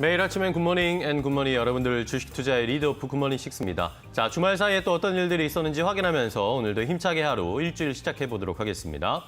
매일 아침엔 굿모닝 앤 굿모닝 여러분들 주식 투자의 리드오프 굿모닝 식스입니다. 자, 주말 사이에 또 어떤 일들이 있었는지 확인하면서 오늘도 힘차게 하루 일주일 시작해 보도록 하겠습니다.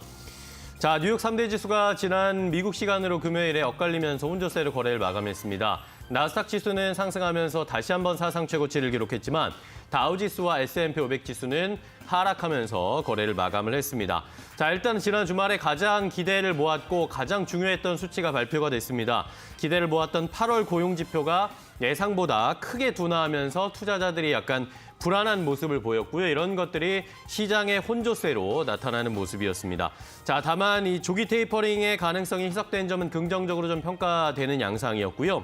자, 뉴욕 3대 지수가 지난 미국 시간으로 금요일에 엇갈리면서 혼조세로 거래를 마감했습니다. 나스닥 지수는 상승하면서 다시 한번 사상 최고치를 기록했지만 다우지수와 S&P 500 지수는 하락하면서 거래를 마감을 했습니다. 자, 일단 지난 주말에 가장 기대를 모았고 가장 중요했던 수치가 발표가 됐습니다. 기대를 모았던 8월 고용지표가 예상보다 크게 둔화하면서 투자자들이 약간 불안한 모습을 보였고요. 이런 것들이 시장의 혼조세로 나타나는 모습이었습니다. 자, 다만 이 조기 테이퍼링의 가능성이 희석된 점은 긍정적으로 좀 평가되는 양상이었고요.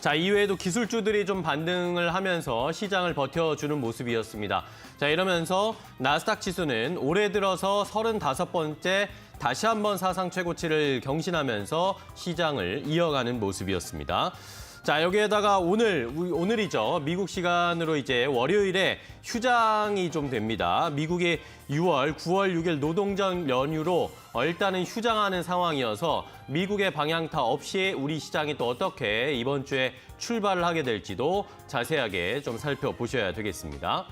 자, 이외에도 기술주들이 좀 반등을 하면서 시장을 버텨주는 모습이었습니다. 자, 이러면서 나스닥 지수는 올해 들어서 35번째 다시 한번 사상 최고치를 경신하면서 시장을 이어가는 모습이었습니다. 자, 여기에다가 오늘이죠. 미국 시간으로 이제 월요일에 휴장이 좀 됩니다. 미국이 9월 6일 노동절 연휴로 일단은 휴장하는 상황이어서 미국의 방향타 없이 우리 시장이 또 어떻게 이번 주에 출발을 하게 될지도 자세하게 좀 살펴보셔야 되겠습니다.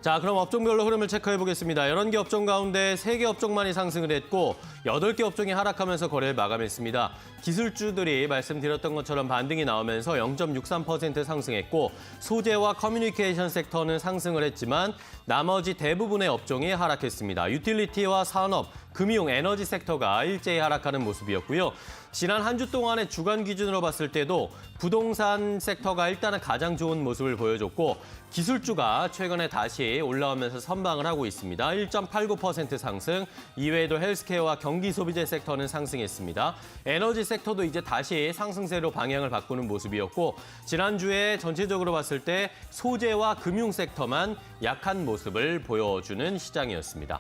자, 그럼 업종별로 흐름을 체크해 보겠습니다. 11개 업종 가운데 3개 업종만이 상승을 했고 8개 업종이 하락하면서 거래를 마감했습니다. 기술주들이 말씀드렸던 것처럼 반등이 나오면서 0.63% 상승했고 소재와 커뮤니케이션 sek터는 상승을 했지만 나머지 대부분의 업종이 하락했습니다. 유틸리티와 산업, 금융, 에너지 섹터가 일제히 하락하는 모습이었고요. 지난 한 주 동안의 주간 기준으로 봤을 때도 부동산 섹터가 일단은 가장 좋은 모습을 보여줬고 기술주가 최근에 다시 올라오면서 선방을 하고 있습니다. 1.89% 상승, 이외에도 헬스케어와 경기 소비재 섹터는 상승했습니다. 에너지 섹터도 이제 다시 상승세로 방향을 바꾸는 모습이었고 지난주에 전체적으로 봤을 때 소재와 금융 섹터만 약한 모습을 보여주는 시장이었습니다.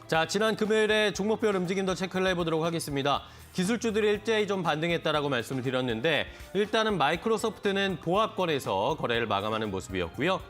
자, 지난 금요일에 종목별 움직임도 체크를 해보도록 하겠습니다. 기술주들이 일제히 좀 반등했다라고 말씀을 드렸는데 일단은 마이크로소프트는 보합권에서 거래를 마감하는 모습이었고요.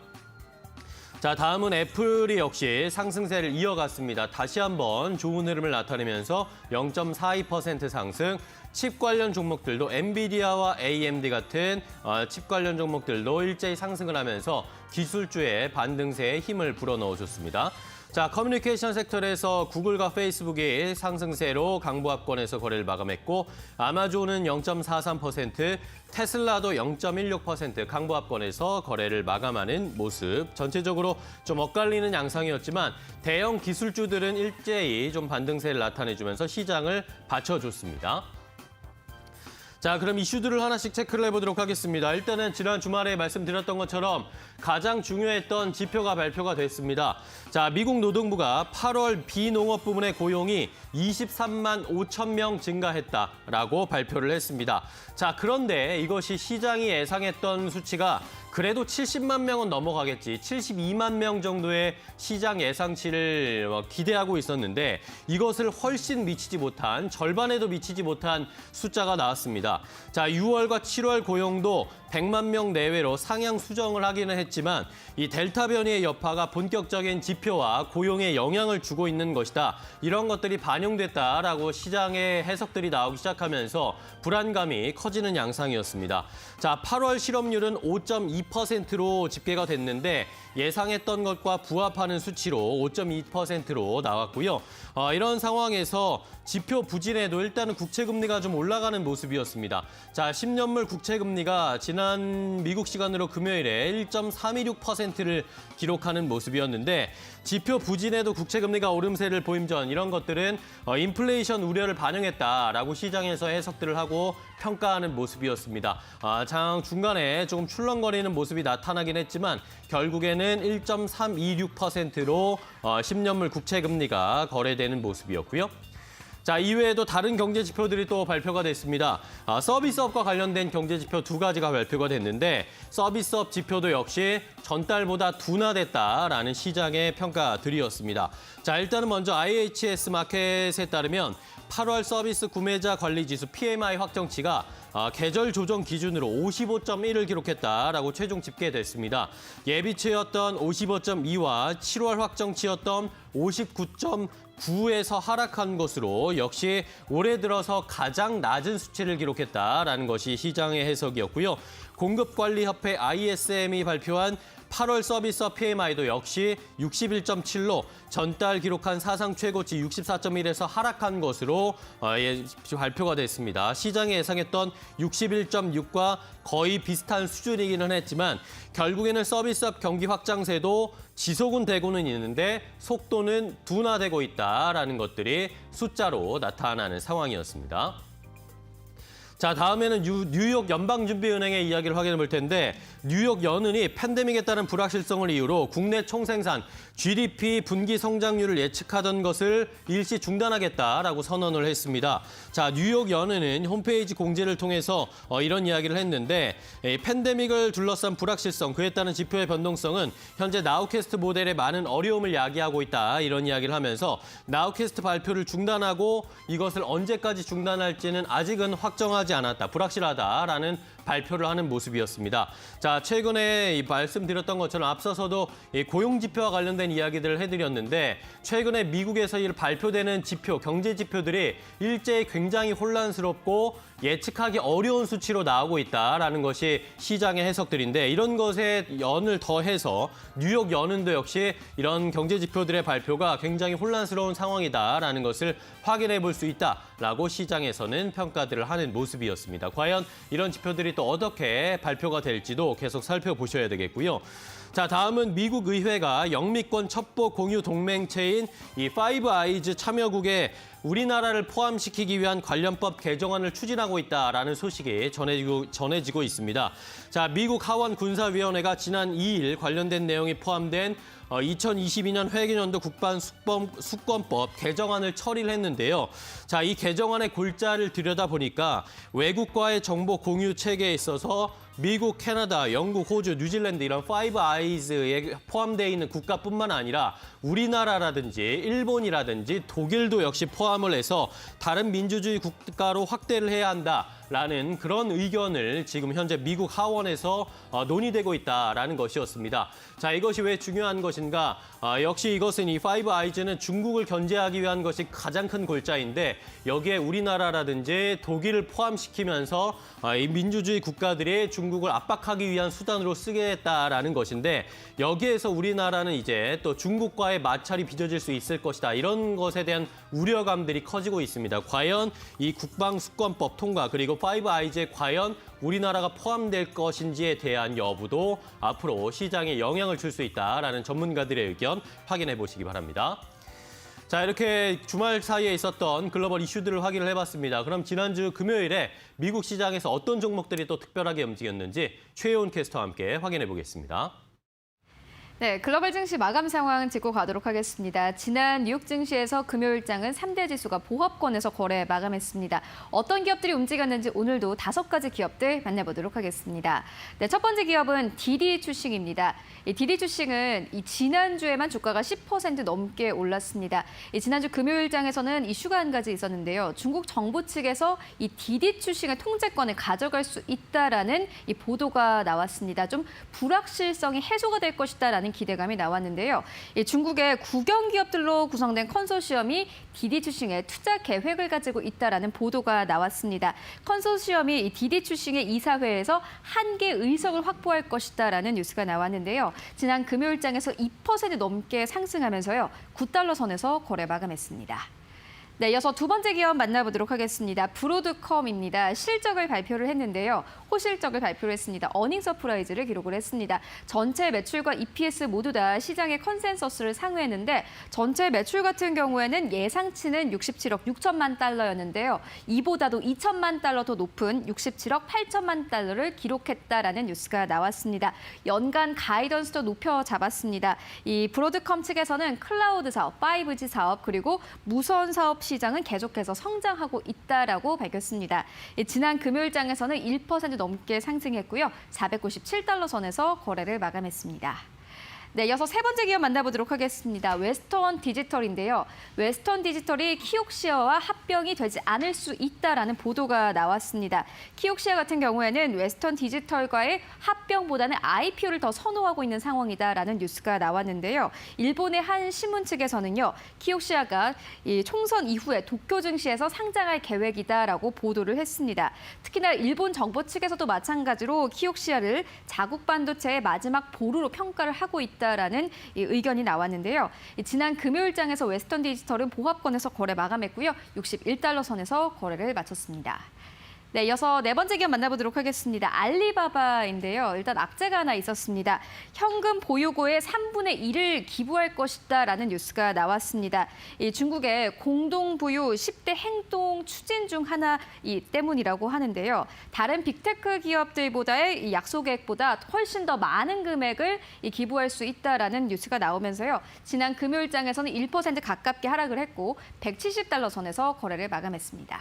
자, 다음은 애플이 역시 상승세를 이어갔습니다. 다시 한번 좋은 흐름을 나타내면서 0.42% 상승, 칩 관련 종목들도 엔비디아와 AMD 같은 칩 관련 종목들도 일제히 상승을 하면서 기술주의 반등세에 힘을 불어넣어줬습니다. 자, 커뮤니케이션 섹터에서 구글과 페이스북이 상승세로 강보합권에서 거래를 마감했고 아마존은 0.43%, 테슬라도 0.16% 강보합권에서 거래를 마감하는 모습. 전체적으로 좀 엇갈리는 양상이었지만 대형 기술주들은 일제히 좀 반등세를 나타내주면서 시장을 받쳐줬습니다. 자, 그럼 이슈들을 하나씩 체크를 해보도록 하겠습니다. 일단은 지난 주말에 말씀드렸던 것처럼 가장 중요했던 지표가 발표가 됐습니다. 자, 미국 노동부가 8월 비농업 부문의 고용이 23만 5천 명 증가했다라고 발표를 했습니다. 자, 그런데 이것이 시장이 예상했던 수치가 그래도 70만 명은 넘어가겠지, 72만 명 정도의 시장 예상치를 기대하고 있었는데 이것을 훨씬 미치지 못한, 절반에도 미치지 못한 숫자가 나왔습니다. 자, 6월과 7월 고용도 100만 명 내외로 상향 수정을 하기는 했지만 이 델타 변이의 여파가 본격적인 지표와 고용에 영향을 주고 있는 것이다. 이런 것들이 반영됐다라고 시장의 해석들이 나오기 시작하면서 불안감이 커지는 양상이었습니다. 자, 8월 실업률은 5.2%로 집계가 됐는데 예상했던 것과 부합하는 수치로 5.2%로 나왔고요. 이런 상황에서 지표 부진에도 일단은 국채금리가 좀 올라가는 모습이었습니다. 자, 10년물 국채금리가 지난 미국 시간으로 금요일에 1.326%를 기록하는 모습이었는데 지표 부진에도 국채금리가 오름세를 보임 전 이런 것들은 인플레이션 우려를 반영했다라고 시장에서 해석들을 하고 평가하는 모습이었습니다. 장 중간에 조금 출렁거리는 모습이 나타나긴 했지만 결국에는 1.326%로 10년물 국채금리가 거래되는 모습이었고요. 자, 이외에도 다른 경제 지표들이 또 발표가 됐습니다. 서비스업과 관련된 경제 지표 2가지가 발표가 됐는데 서비스업 지표도 역시 전달보다 둔화됐다라는 시장의 평가들이었습니다. 자, 일단은 먼저 IHS 마켓에 따르면 8월 서비스 구매자 관리 지수 PMI 확정치가 계절 조정 기준으로 55.1을 기록했다라고 최종 집계됐습니다. 예비치였던 55.2와 7월 확정치였던 59.9에서 하락한 것으로 역시 올해 들어서 가장 낮은 수치를 기록했다라는 것이 시장의 해석이었고요. 공급관리협회 ISM이 발표한 8월 서비스 PMI도 역시 61.7로 전달 기록한 사상 최고치 64.1에서 하락한 것으로 발표가 됐습니다. 시장이 예상했던 61.6과 거의 비슷한 수준이기는 했지만 결국에는 서비스업 경기 확장세도 지속은 되고는 있는데 속도는 둔화되고 있다라는 것들이 숫자로 나타나는 상황이었습니다. 자, 다음에는 뉴욕 연방준비은행의 이야기를 확인해 볼 텐데 뉴욕 연은이 팬데믹에 따른 불확실성을 이유로 국내 총생산, GDP 분기 성장률을 예측하던 것을 일시 중단하겠다라고 선언을 했습니다. 자, 뉴욕 연은은 홈페이지 공지를 통해서 이런 이야기를 했는데 팬데믹을 둘러싼 불확실성, 그에 따른 지표의 변동성은 현재 나우캐스트 모델에 많은 어려움을 야기하고 있다. 이런 이야기를 하면서 나우캐스트 발표를 중단하고 이것을 언제까지 중단할지는 아직은 확정하지 않았다, 불확실하다라는 발표를 하는 모습이었습니다. 자, 최근에 말씀드렸던 것처럼 앞서서도 고용 지표와 관련된 이야기들을 해드렸는데 최근에 미국에서 발표되는 지표, 경제 지표들이 일제히 굉장히 혼란스럽고 예측하기 어려운 수치로 나오고 있다라는 것이 시장의 해석들인데 이런 것에 연을 더해서 뉴욕 연은도 역시 이런 경제 지표들의 발표가 굉장히 혼란스러운 상황이다라는 것을 확인해 볼 수 있다라고 시장에서는 평가들을 하는 모습이었습니다. 과연 이런 지표들이 또 어떻게 발표가 될지도 계속 살펴보셔야 되겠고요. 자, 다음은 미국 의회가 영미권 첩보 공유 동맹체인 이 파이브 아이즈 참여국에 우리나라를 포함시키기 위한 관련법 개정안을 추진하고 있다라는 소식이 전해지고 있습니다. 자, 미국 하원 군사위원회가 지난 2일 관련된 내용이 포함된 2022년 회계연도 국방 수권법 개정안을 처리를 했는데요. 자, 이 개정안의 골자를 들여다보니까 외국과의 정보 공유 체계에 있어서 미국, 캐나다, 영국, 호주, 뉴질랜드 이런 파이브 아이즈에 포함되어 있는 국가뿐만 아니라 우리나라라든지 일본이라든지 독일도 역시 포함을 해서 다른 민주주의 국가로 확대를 해야 한다라는 그런 의견을 지금 현재 미국 하원에서 논의되고 있다라는 것이었습니다. 자, 이것이 왜 중요한 것인가? 역시 이것은 이 파이브 아이즈는 중국을 견제하기 위한 것이 가장 큰 골자인데 여기에 우리나라라든지 독일을 포함시키면서 이 민주주의 국가들이 중국을 압박하기 위한 수단으로 쓰겠다라는 것인데 여기에서 우리나라는 이제 또 중국과의 마찰이 빚어질 수 있을 것이다. 이런 것에 대한 우려감들이 커지고 있습니다. 과연 이 국방수권법 통과 그리고 파이브 아이즈에 과연 우리나라가 포함될 것인지에 대한 여부도 앞으로 시장에 영향을 줄 수 있다라는 전문가들의 의견 확인해 보시기 바랍니다. 자, 이렇게 주말 사이에 있었던 글로벌 이슈들을 확인을 해봤습니다. 그럼 지난주 금요일에 미국 시장에서 어떤 종목들이 또 특별하게 움직였는지 최혜원 캐스터와 함께 확인해 보겠습니다. 네, 글로벌 증시 마감 상황 짚고 가도록 하겠습니다. 지난 뉴욕 증시에서 금요일장은 3대 지수가 보합권에서 거래 마감했습니다. 어떤 기업들이 움직였는지 오늘도 5가지 기업들 만나보도록 하겠습니다. 네, 첫 번째 기업은 디디 추싱입니다. 이 디디 추싱은 지난주에만 주가가 10% 넘게 올랐습니다. 지난주 금요일장에서는 이슈가 한 가지 있었는데요. 중국 정부 측에서 이 디디 추싱의 통제권을 가져갈 수 있다라는 이 보도가 나왔습니다. 좀 불확실성이 해소가 될 것이다라는 기대감이 나왔는데요. 중국의 국영 기업들로 구성된 컨소시엄이 디디 추싱에 투자 계획을 가지고 있다라는 보도가 나왔습니다. 컨소시엄이 디디 추싱의 이사회에서 1개 의석을 확보할 것이다라는 뉴스가 나왔는데요. 지난 금요일장에서 2% 넘게 상승하면서요. 9달러 선에서 거래 마감했습니다. 네, 이어서 두 번째 기업 만나보도록 하겠습니다. 브로드컴입니다. 실적을 발표를 했는데요. 호실적을 발표를 했습니다. 어닝 서프라이즈를 기록을 했습니다. 전체 매출과 EPS 모두 다 시장의 컨센서스를 상회했는데 전체 매출 같은 경우에는 예상치는 67억 6천만 달러였는데요. 이보다도 2천만 달러 더 높은 67억 8천만 달러를 기록했다라는 뉴스가 나왔습니다. 연간 가이던스도 높여 잡았습니다. 이 브로드컴 측에서는 클라우드 사업, 5G 사업 그리고 무선 사업 시장은 계속해서 성장하고 있다라고 밝혔습니다. 지난 금요일장에서는 1% 넘게 상승했고요. 497달러 선에서 거래를 마감했습니다. 네, 이어서 세 번째 기업 만나보도록 하겠습니다. 웨스턴 디지털인데요. 웨스턴 디지털이 키옥시아와 합병이 되지 않을 수 있다라는 보도가 나왔습니다. 키옥시아 같은 경우에는 웨스턴 디지털과의 합병보다는 IPO를 더 선호하고 있는 상황이다라는 뉴스가 나왔는데요. 일본의 한 신문 측에서는요, 키옥시아가 이 총선 이후에 도쿄 증시에서 상장할 계획이다라고 보도를 했습니다. 특히나 일본 정부 측에서도 마찬가지로 키옥시아를 자국 반도체의 마지막 보루로 평가를 하고 있다라는 의견이 나왔는데요. 지난 금요일장에서 웨스턴 디지털은 보합권에서 거래 마감했고요. 61달러 선에서 거래를 마쳤습니다. 네, 이어서 네 번째 기업 만나보도록 하겠습니다. 알리바바인데요. 일단 악재가 하나 있었습니다. 현금 보유고의 3분의 1을 기부할 것이다라는 뉴스가 나왔습니다. 이 중국의 공동부유 10대 행동 추진 중 하나 때문이라고 하는데요. 다른 빅테크 기업들보다의 이 약속액보다 훨씬 더 많은 금액을 기부할 수 있다라는 뉴스가 나오면서요. 지난 금요일장에서는 1% 가깝게 하락을 했고 170달러 선에서 거래를 마감했습니다.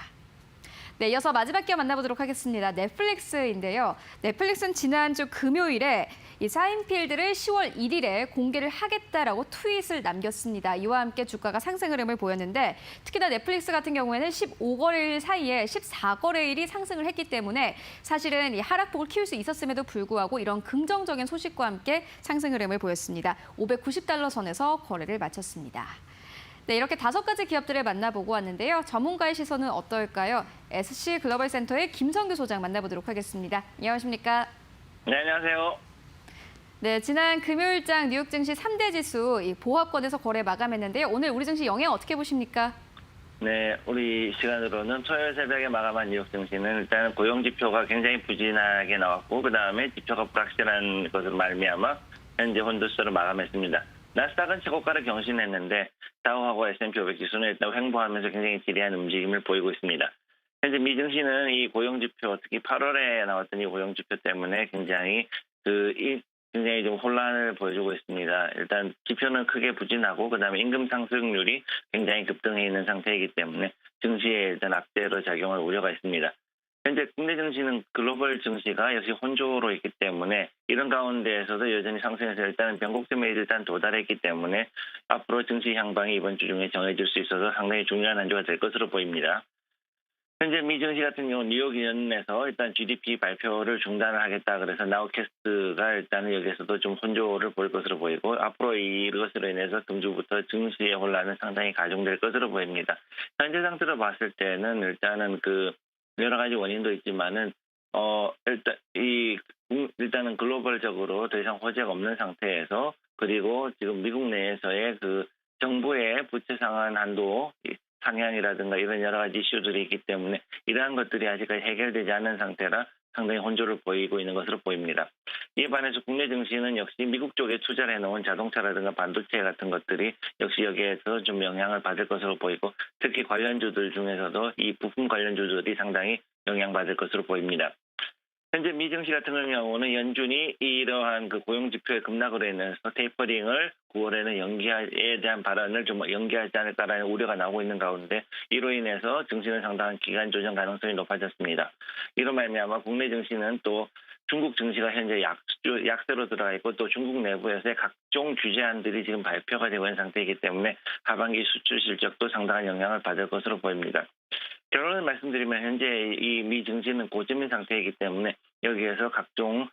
네, 이어서 마지막 기업 만나보도록 하겠습니다. 넷플릭스인데요. 넷플릭스는 지난주 금요일에 이 사인필드를 10월 1일에 공개를 하겠다라고 트윗을 남겼습니다. 이와 함께 주가가 상승 흐름을 보였는데 특히나 넷플릭스 같은 경우에는 15거래일 사이에 14거래일이 상승을 했기 때문에 사실은 이 하락폭을 키울 수 있었음에도 불구하고 이런 긍정적인 소식과 함께 상승 흐름을 보였습니다. 590달러 선에서 거래를 마쳤습니다. 네, 이렇게 5가지 기업들을 만나보고 왔는데요. 전문가의 시선은 어떨까요? SC 글로벌 센터의 김성규 소장 만나보도록 하겠습니다. 안녕하십니까? 네, 안녕하세요. 네, 지난 금요일장 뉴욕 증시 3대 지수 보합권에서 거래 마감했는데요. 오늘 우리 증시 영향 어떻게 보십니까? 네, 우리 시간으로는 토요일 새벽에 마감한 뉴욕 증시는 일단 고용 지표가 굉장히 부진하게 나왔고 그다음에 지표가 불확실한 것으로 말미암아 현재 혼조세로 마감했습니다. 나스닥은 최고가를 경신했는데 다우하고 S&P 500 지수는 일단 횡보하면서 굉장히 지리한 움직임을 보이고 있습니다. 현재 미 증시는 이 고용 지표, 특히 8월에 나왔던 이 고용 지표 때문에 굉장히 좀 혼란을 보여주고 있습니다. 일단 지표는 크게 부진하고 그다음에 임금 상승률이 굉장히 급등해 있는 상태이기 때문에 증시에 일단 악재로 작용할 우려가 있습니다. 현재 국내 증시는 글로벌 증시가 역시 혼조로 있기 때문에 이런 가운데에서도 여전히 상승해서 일단은 변곡점에 일단 도달했기 때문에 앞으로 증시 향방이 이번 주 중에 정해질 수 있어서 상당히 중요한 한 주가 될 것으로 보입니다. 현재 미 증시 같은 경우 뉴욕 연에서 일단 GDP 발표를 중단을 하겠다 그래서 나우캐스트가 일단은 여기서도 좀 혼조를 볼 것으로 보이고 앞으로 이것으로 인해서 금주부터 증시의 혼란은 상당히 가중될 것으로 보입니다. 현재 상태로 봤을 때는 일단은 여러 가지 원인도 있지만은 일단은 글로벌적으로 더 이상 호재가 없는 상태에서 그리고 지금 미국 내에서의 정부의 부채 상환 한도 상향이라든가 이런 여러 가지 이슈들이 있기 때문에 이러한 것들이 아직까지 해결되지 않은 상태라 상당히 혼조를 보이고 있는 것으로 보입니다. 이에 반해서 국내 증시는 역시 미국 쪽에 투자를 해놓은 자동차라든가 반도체 같은 것들이 역시 여기에서 좀 영향을 받을 것으로 보이고 특히 관련주들 중에서도 이 부품 관련주들이 상당히 영향받을 것으로 보입니다. 현재 미 증시 같은 경우는 연준이 이러한 고용 지표의 급락으로 인해서 테이퍼링을 9월에는 연기에 대한 발언을 좀 연기하지 않을까라는 우려가 나오고 있는 가운데 이로 인해서 증시는 상당한 기간 조정 가능성이 높아졌습니다. 이로 말미암아 국내 증시는 또 중국 증시가 현재 약세로 들어가 있고 또 중국 내부에서의 각종 규제안들이 지금 발표가 되고 있는 상태이기 때문에 하반기 수출 실적도 상당한 영향을 받을 것으로 보입니다. 결론을 말씀드리면 현재 이 미 증시는 고점인 상태이기 때문에 여기에서 각종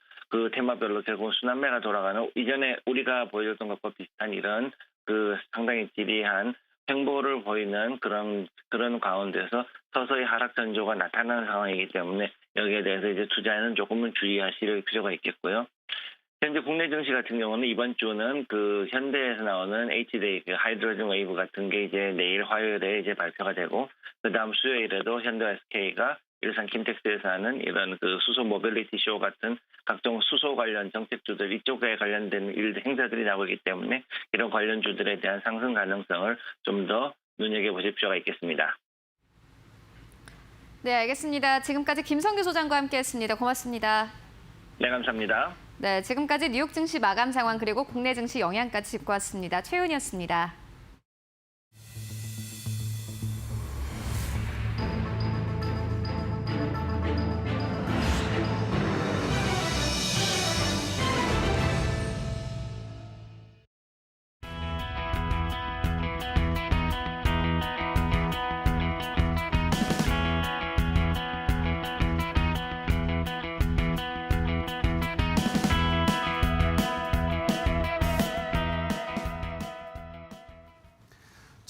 테마별로 결국 순환매가 돌아가는 이전에 우리가 보여줬던 것과 비슷한 이런 상당히 지리한 횡보를 보이는 그런 가운데서 서서히 하락 전조가 나타나는 상황이기 때문에 여기에 대해서 이제 투자에는 조금은 주의하실 필요가 있겠고요. 현재 국내 증시 같은 경우는 이번 주는 현대에서 나오는 H-Day, 하이드로젠 웨이브 같은 게 이제 내일 화요일에 이제 발표가 되고, 그 다음 수요일에도 현대 SK가 일산 킨텍스에서 하는 이런 수소 모빌리티 쇼 같은 각종 수소 관련 정책주들 이쪽에 관련된 행사들이 나오기 때문에 이런 관련주들에 대한 상승 가능성을 좀 더 눈여겨보실 필요가 있겠습니다. 네, 알겠습니다. 지금까지 김성규 소장과 함께했습니다. 고맙습니다. 네, 감사합니다. 네, 지금까지 뉴욕 증시 마감 상황 그리고 국내 증시 영향까지 짚고 왔습니다. 최윤이었습니다.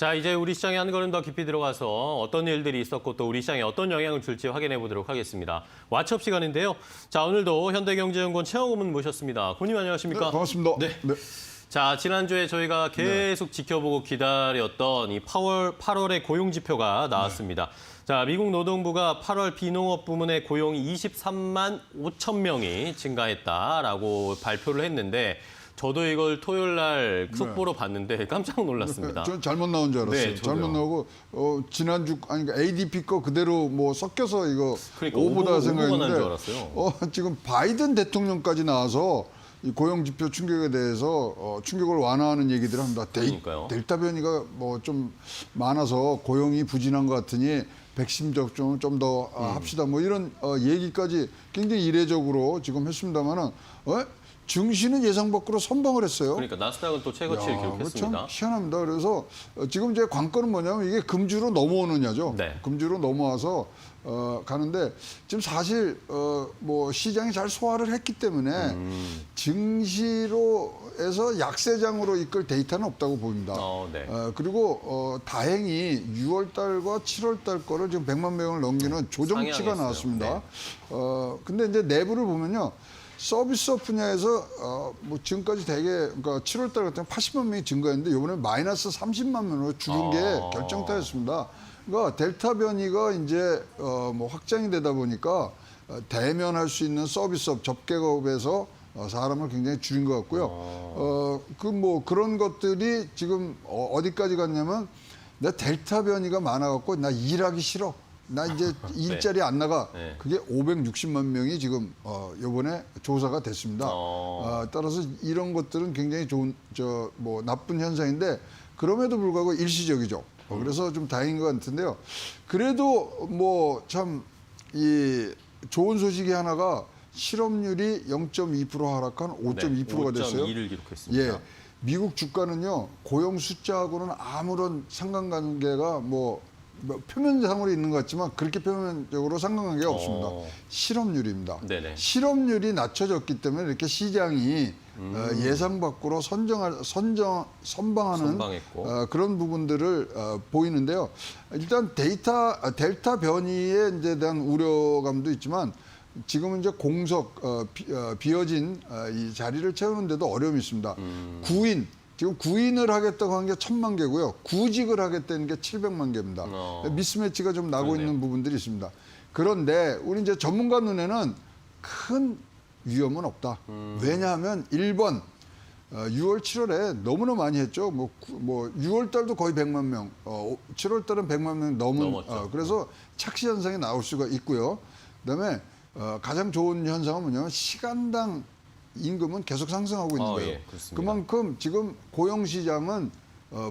자, 이제 우리 시장에 한 걸음 더 깊이 들어가서 어떤 일들이 있었고 또 우리 시장에 어떤 영향을 줄지 확인해 보도록 하겠습니다. 왓츠업 시간인데요. 자, 오늘도 현대경제연구원 최영호 문 모셨습니다. 고님 안녕하십니까? 네, 반갑습니다. 네. 자, 지난주에 저희가 계속 지켜보고 기다렸던 이 8월의 고용지표가 나왔습니다. 자, 미국 노동부가 8월 비농업 부문의 고용이 23만 5천 명이 증가했다라고 발표를 했는데 저도 이걸 토요일 날 속보로 봤는데 깜짝 놀랐습니다. 전 잘못 나온 줄 알았어요. 네, 저도요. 잘못 나오고 지난주 그러니까 ADP 거 그대로 뭐 섞여서 이거 그러니까 오보다 오보가 난 생각했는데 줄 알았어요. 지금 바이든 대통령까지 나와서 이 고용 지표 충격에 대해서 충격을 완화하는 얘기들을 합니다. 그러니까요. 델타 변이가 뭐 좀 많아서 고용이 부진한 것 같으니 백신 접종을 좀 더 합시다. 뭐 이런 얘기까지 굉장히 이례적으로 지금 했습니다만은 증시는 예상 밖으로 선방을 했어요. 그러니까 나스닥은 또 최고치를 그거 기록했습니다. 참 희한합니다. 그래서 지금 제 관건은 뭐냐면 이게 금주로 넘어오느냐죠. 네. 금주로 넘어와서 가는데 지금 사실 뭐 시장이 잘 소화를 했기 때문에 증시로에서 약세장으로 이끌 데이터는 없다고 보입니다. 네. 그리고 다행히 6월 달과 7월 달 거를 지금 100만 명을 넘기는 조정치가 상향했어요. 나왔습니다. 근데 이제 내부를 보면요. 서비스업 분야에서 뭐 지금까지 되게 그러니까 7월 달 같은 80만 명이 증가했는데 이번에 마이너스 30만 명으로 줄인 게 결정타였습니다. 그러니까 델타 변이가 이제 뭐 확장이 되다 보니까 대면할 수 있는 서비스업 접객업에서 사람을 굉장히 줄인 것 같고요. 그 뭐 그런 것들이 지금 어디까지 갔냐면 나 델타 변이가 많아갖고 나 일하기 싫어. 나 이제 일자리 안 나가. 네. 그게 560만 명이 지금 이번에 조사가 됐습니다. 따라서 이런 것들은 굉장히 좋은 뭐 나쁜 현상인데 그럼에도 불구하고 일시적이죠. 그래서 좀 다행인 것 같은데요. 그래도 뭐 참 이 좋은 소식이 하나가 실업률이 0.2% 하락한 5.2%가 됐어요. 5.2를 기록했습니다. 예. 미국 주가는요, 고용 숫자하고는 아무런 상관관계가 뭐 표면상으로 있는 것 같지만 그렇게 표면적으로 상관관계가 없습니다. 실업률입니다. 네네. 실업률이 낮춰졌기 때문에 이렇게 시장이 예상 밖으로 선방하는 선방했고. 그런 부분들을 보이는데요. 일단 델타 변이에 이제 대한 우려감도 있지만 지금은 이제 공석 비어진 이 자리를 채우는데도 어려움이 있습니다. 구인 지금 구인을 하겠다고 한 게 1,000만 개고요. 구직을 하겠다는 게 700만 개입니다. 미스매치가 좀 나고 그러네요. 있는 부분들이 있습니다. 그런데 우리 이제 전문가 눈에는 큰 위험은 없다. 왜냐하면 1번 6월, 7월에 너무나 많이 했죠. 뭐 6월 달도 거의 100만 명, 7월 달은 100만 명 넘었죠. 그래서 착시 현상이 나올 수가 있고요. 그다음에 가장 좋은 현상은 뭐냐면 시간당 임금은 계속 상승하고 있는 거예요. 예, 그렇습니다. 그만큼 지금 고용시장은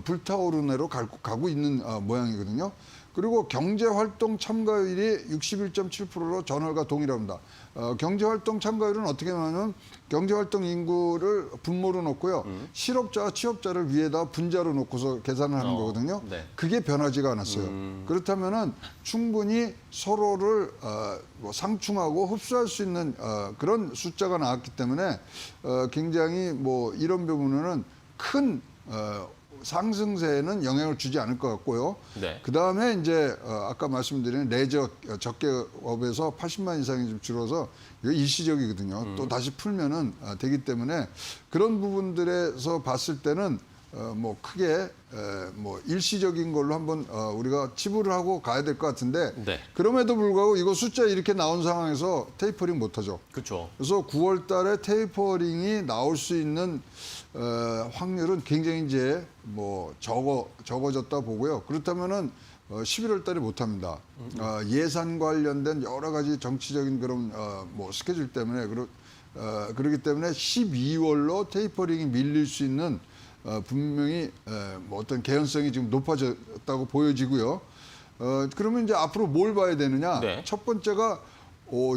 불타오르는 애로 가고 있는 모양이거든요. 그리고 경제활동 참가율이 61.7%로 전월과 동일합니다. 경제활동 참가율은 어떻게 하냐면 경제활동 인구를 분모로 놓고요. 실업자와 취업자를 위에다 분자로 놓고서 계산을 하는 거거든요. 네. 그게 변하지가 않았어요. 그렇다면은 충분히 서로를 뭐 상충하고 흡수할 수 있는 그런 숫자가 나왔기 때문에 굉장히 뭐 이런 부분은 큰 상승세에는 영향을 주지 않을 것 같고요. 네. 그 다음에 이제 아까 말씀드린 레저 적개업에서 80만 이상이 좀 줄어서 이거 일시적이거든요. 또 다시 풀면은 되기 때문에 그런 부분들에서 봤을 때는 뭐 크게 뭐 일시적인 걸로 한번 우리가 치부를 하고 가야 될 것 같은데 네. 그럼에도 불구하고 이거 숫자 이렇게 나온 상황에서 테이퍼링 못하죠. 그렇죠. 그래서 9월 달에 테이퍼링이 나올 수 있는 확률은 굉장히 이제 뭐 적어졌다 보고요. 그렇다면은 11월 달에 못 합니다. 예산 관련된 여러 가지 정치적인 그런 뭐 스케줄 때문에 그렇기 때문에 12월로 테이퍼링이 밀릴 수 있는 분명히 뭐 어떤 개연성이 지금 높아졌다고 보여지고요. 그러면 이제 앞으로 뭘 봐야 되느냐? 네. 첫 번째가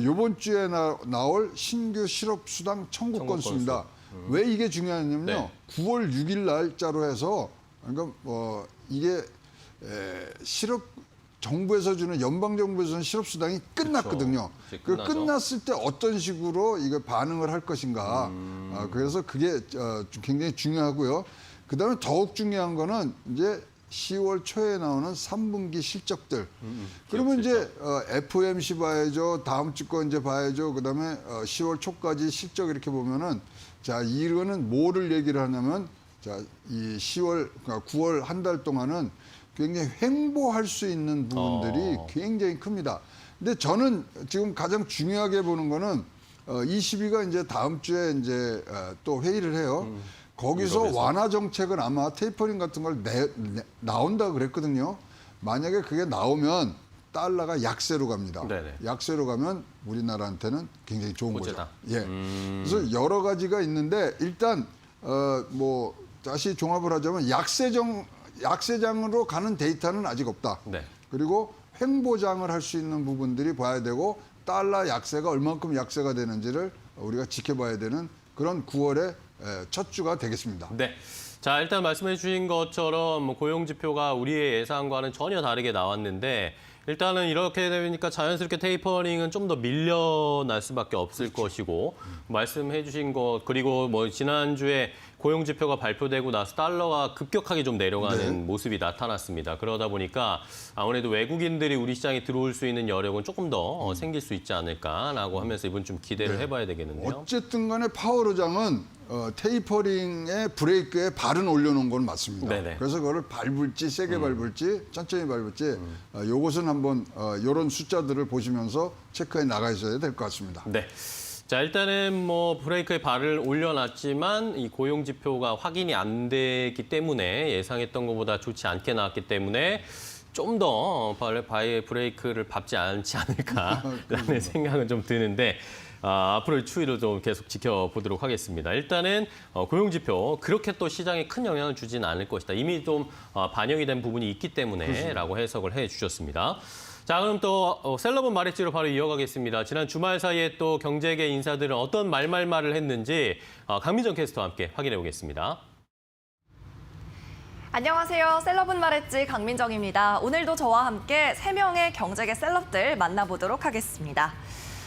이번 주에 나올 신규 실업수당 청구 건수입니다. 왜 이게 중요하냐면요. 네. 9월 6일 날짜로 해서 그러니까 이게 정부에서 주는 연방정부에서 주는 실업수당이 끝났거든요. 이제 그 끝나죠. 끝났을 때 어떤 식으로 이거 반응을 할 것인가. 그래서 그게 굉장히 중요하고요. 그다음에 더욱 중요한 거는 이제 10월 초에 나오는 3분기 실적들. 그러면 이제 FOMC 봐야죠. 다음 주 거 이제 봐야죠. 그다음에 10월 초까지 실적 이렇게 보면은 자, 이거는 뭐를 얘기를 하냐면 자, 이 10월 그러니까 9월 한 달 동안은 굉장히 횡보할 수 있는 부분들이 굉장히 큽니다. 근데 저는 지금 가장 중요하게 보는 거는 ECB가 이제 다음 주에 이제 또 회의를 해요. 거기서 유럽에서. 완화 정책은 아마 테이퍼링 같은 걸 나온다 그랬거든요. 만약에 그게 나오면 달러가 약세로 갑니다. 네네. 약세로 가면 우리나라한테는 굉장히 좋은 호재다. 거죠. 예. 그래서 여러 가지가 있는데 일단 뭐 다시 종합을 하자면 약세장으로 가는 데이터는 아직 없다. 네. 그리고 횡보장을 할 수 있는 부분들이 봐야 되고 달러 약세가 얼만큼 약세가 되는지를 우리가 지켜봐야 되는 그런 9월의 첫 주가 되겠습니다. 네. 자, 일단 말씀해 주신 것처럼 뭐 고용 지표가 우리의 예상과는 전혀 다르게 나왔는데 일단은 이렇게 되니까 자연스럽게 테이퍼링은 좀 더 밀려날 수밖에 없을 것이고 말씀해 주신 것 그리고 뭐 지난주에 고용 지표가 발표되고 나서 달러가 급격하게 좀 내려가는 모습이 나타났습니다. 그러다 보니까 아무래도 외국인들이 우리 시장에 들어올 수 있는 여력은 조금 더 생길 수 있지 않을까라고 하면서 이번 좀 기대를 해봐야 되겠는데요. 어쨌든 간에 파월 의장은 테이퍼링의 브레이크에 발은 올려놓은 건 맞습니다. 네네. 그래서 그걸 밟을지 세게 밟을지 천천히 밟을지 요것은 한번 이런 숫자들을 보시면서 체크해 나가셔야 될 것 같습니다. 네. 자, 일단은 뭐 브레이크에 발을 올려놨지만 이 고용 지표가 확인이 안 됐기 때문에 예상했던 것보다 좋지 않게 나왔기 때문에 좀 더 바의 브레이크를 밟지 않지 않을까라는 생각은 좀 드는데 앞으로의 추이를 좀 계속 지켜보도록 하겠습니다. 일단은 고용 지표 그렇게 또 시장에 큰 영향을 주지는 않을 것이다. 이미 좀 반영이 된 부분이 있기 때문에라고 해석을 해주셨습니다. 자, 그럼 또 셀러본 말했지로 바로 이어가겠습니다. 지난 주말 사이에 또 경제계 인사들은 어떤 말을 했는지 강민정 캐스터와 함께 확인해 보겠습니다. 안녕하세요. 셀럽은 말했지 강민정입니다. 오늘도 저와 함께 3명의 경제계 셀럽들 만나보도록 하겠습니다.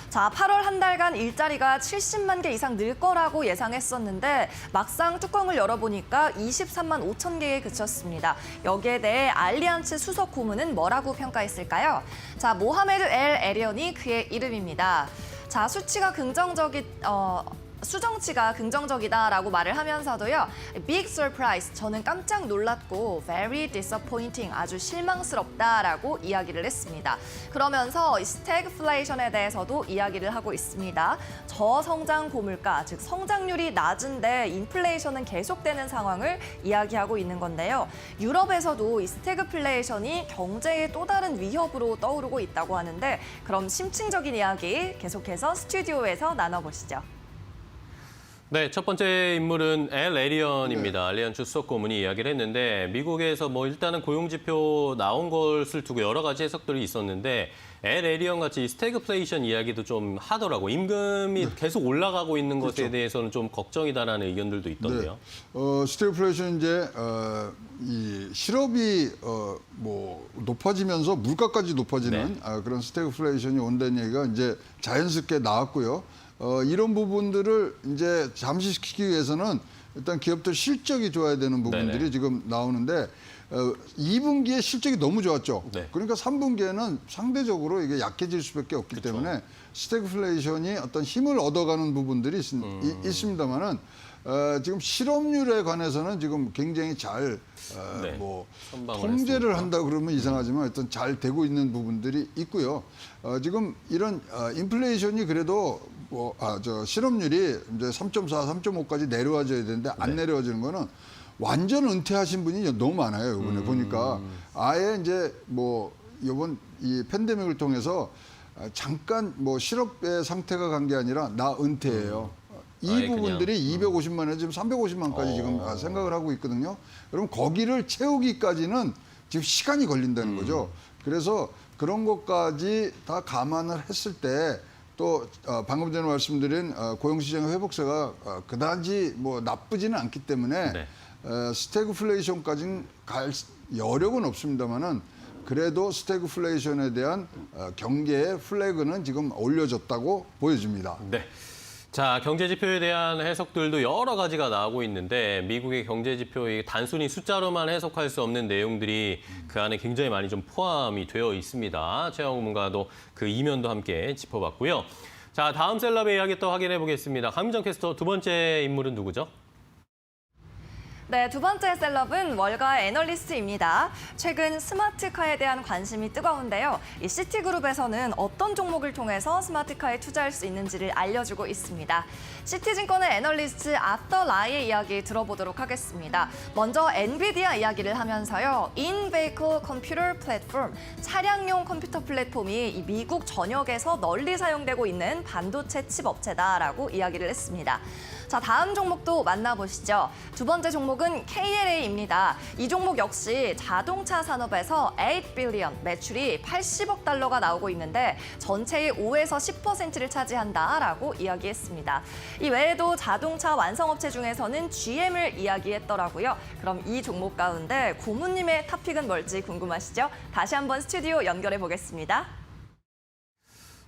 자, 8월 한 달간 일자리가 70만 개 이상 늘 거라고 예상했었는데 막상 뚜껑을 열어보니까 23만 5천 개에 그쳤습니다. 여기에 대해 알리안츠 수석 고문은 뭐라고 평가했을까요? 자, 모하메드 엘 에리언이 그의 이름입니다. 자, 수정치가 긍정적이다라고 말을 하면서도요. Big surprise, 저는 깜짝 놀랐고 very disappointing, 아주 실망스럽다라고 이야기를 했습니다. 그러면서 스태그플레이션에 대해서도 이야기를 하고 있습니다. 저성장 고물가, 즉 성장률이 낮은데 인플레이션은 계속되는 상황을 이야기하고 있는 건데요. 유럽에서도 이 스태그플레이션이 경제의 또 다른 위협으로 떠오르고 있다고 하는데 그럼 심층적인 이야기 계속해서 스튜디오에서 나눠보시죠. 네, 첫 번째 인물은 엘 에리언입니다. 알리안츠 수석 고문이 이야기를 했는데 미국에서 뭐 일단은 고용 지표 나온 것을 두고 여러 가지 해석들이 있었는데 엘 에리언 같이 스태그플레이션 이야기도 좀 하더라고. 임금이 계속 올라가고 있는 것에 대해서는 좀 걱정이다라는 의견들도 있던데요. 스태그플레이션 이제 이 실업이 뭐 높아지면서 물가까지 높아지는 그런 스태그플레이션이 온다는 얘기가 이제 자연스럽게 나왔고요. 이런 부분들을 이제 잠시시키기 위해서는 일단 기업들 실적이 좋아야 되는 부분들이 네네. 지금 나오는데 2분기에 실적이 너무 좋았죠. 네. 그러니까 3분기에는 상대적으로 이게 약해질 수밖에 없기 때문에 스태그플레이션이 어떤 힘을 얻어가는 부분들이 있습니다만은 지금 실업률에 관해서는 지금 굉장히 잘 뭐 선방을 통제를 했으니까. 한다 그러면 이상하지만 하여튼 잘 되고 있는 부분들이 있고요. 지금 이런 인플레이션이 그래도 저 실업률이 이제 3.4, 3.5까지 내려와줘야 되는데 안 내려와지는 거는 완전 은퇴하신 분이 너무 많아요. 이번에 보니까 아예 이제 뭐 이번 이 팬데믹을 통해서 잠깐 뭐 실업의 상태가 간 게 아니라 나 은퇴해요. 이 아예 부분들이 250만에서 지금 350만까지 지금 생각을 하고 있거든요. 그럼 거기를 채우기까지는 지금 시간이 걸린다는 거죠. 그래서 그런 것까지 다 감안을 했을 때 또 방금 전에 말씀드린 고용시장의 회복세가 그다지 뭐 나쁘지는 않기 때문에 네. 스태그플레이션까지는 갈 여력은 없습니다만은 그래도 스태그플레이션에 대한 경계의 플래그는 지금 올려졌다고 보여집니다. 네. 자, 경제 지표에 대한 해석들도 여러 가지가 나오고 있는데 미국의 경제 지표의 단순히 숫자로만 해석할 수 없는 내용들이 그 안에 굉장히 많이 좀 포함이 되어 있습니다. 최영우 문가도 그 이면도 함께 짚어봤고요. 자, 다음 셀럽의 이야기 또 확인해 보겠습니다. 강민정 캐스터 두 번째 인물은 누구죠? 네, 두 번째 셀럽은 월가 애널리스트입니다. 최근 스마트카에 대한 관심이 뜨거운데요. 이 시티그룹에서는 어떤 종목을 통해서 스마트카에 투자할 수 있는지를 알려주고 있습니다. 시티증권의 애널리스트 아터 라이의 이야기 들어보도록 하겠습니다. 먼저 엔비디아 이야기를 하면서요. In-Vehicle Computer Platform, 차량용 컴퓨터 플랫폼이 이 미국 전역에서 널리 사용되고 있는 반도체 칩 업체다라고 이야기를 했습니다. 자, 다음 종목도 만나보시죠. 두 번째 종목은 KLA입니다. 이 종목 역시 자동차 산업에서 8 빌리언, 매출이 80억 달러가 나오고 있는데 전체의 5에서 10%를 차지한다라고 이야기했습니다. 이 외에도 자동차 완성업체 중에서는 GM을 이야기했더라고요. 그럼 이 종목 가운데 고문님의 탑픽은 뭘지 궁금하시죠? 다시 한번 스튜디오 연결해 보겠습니다.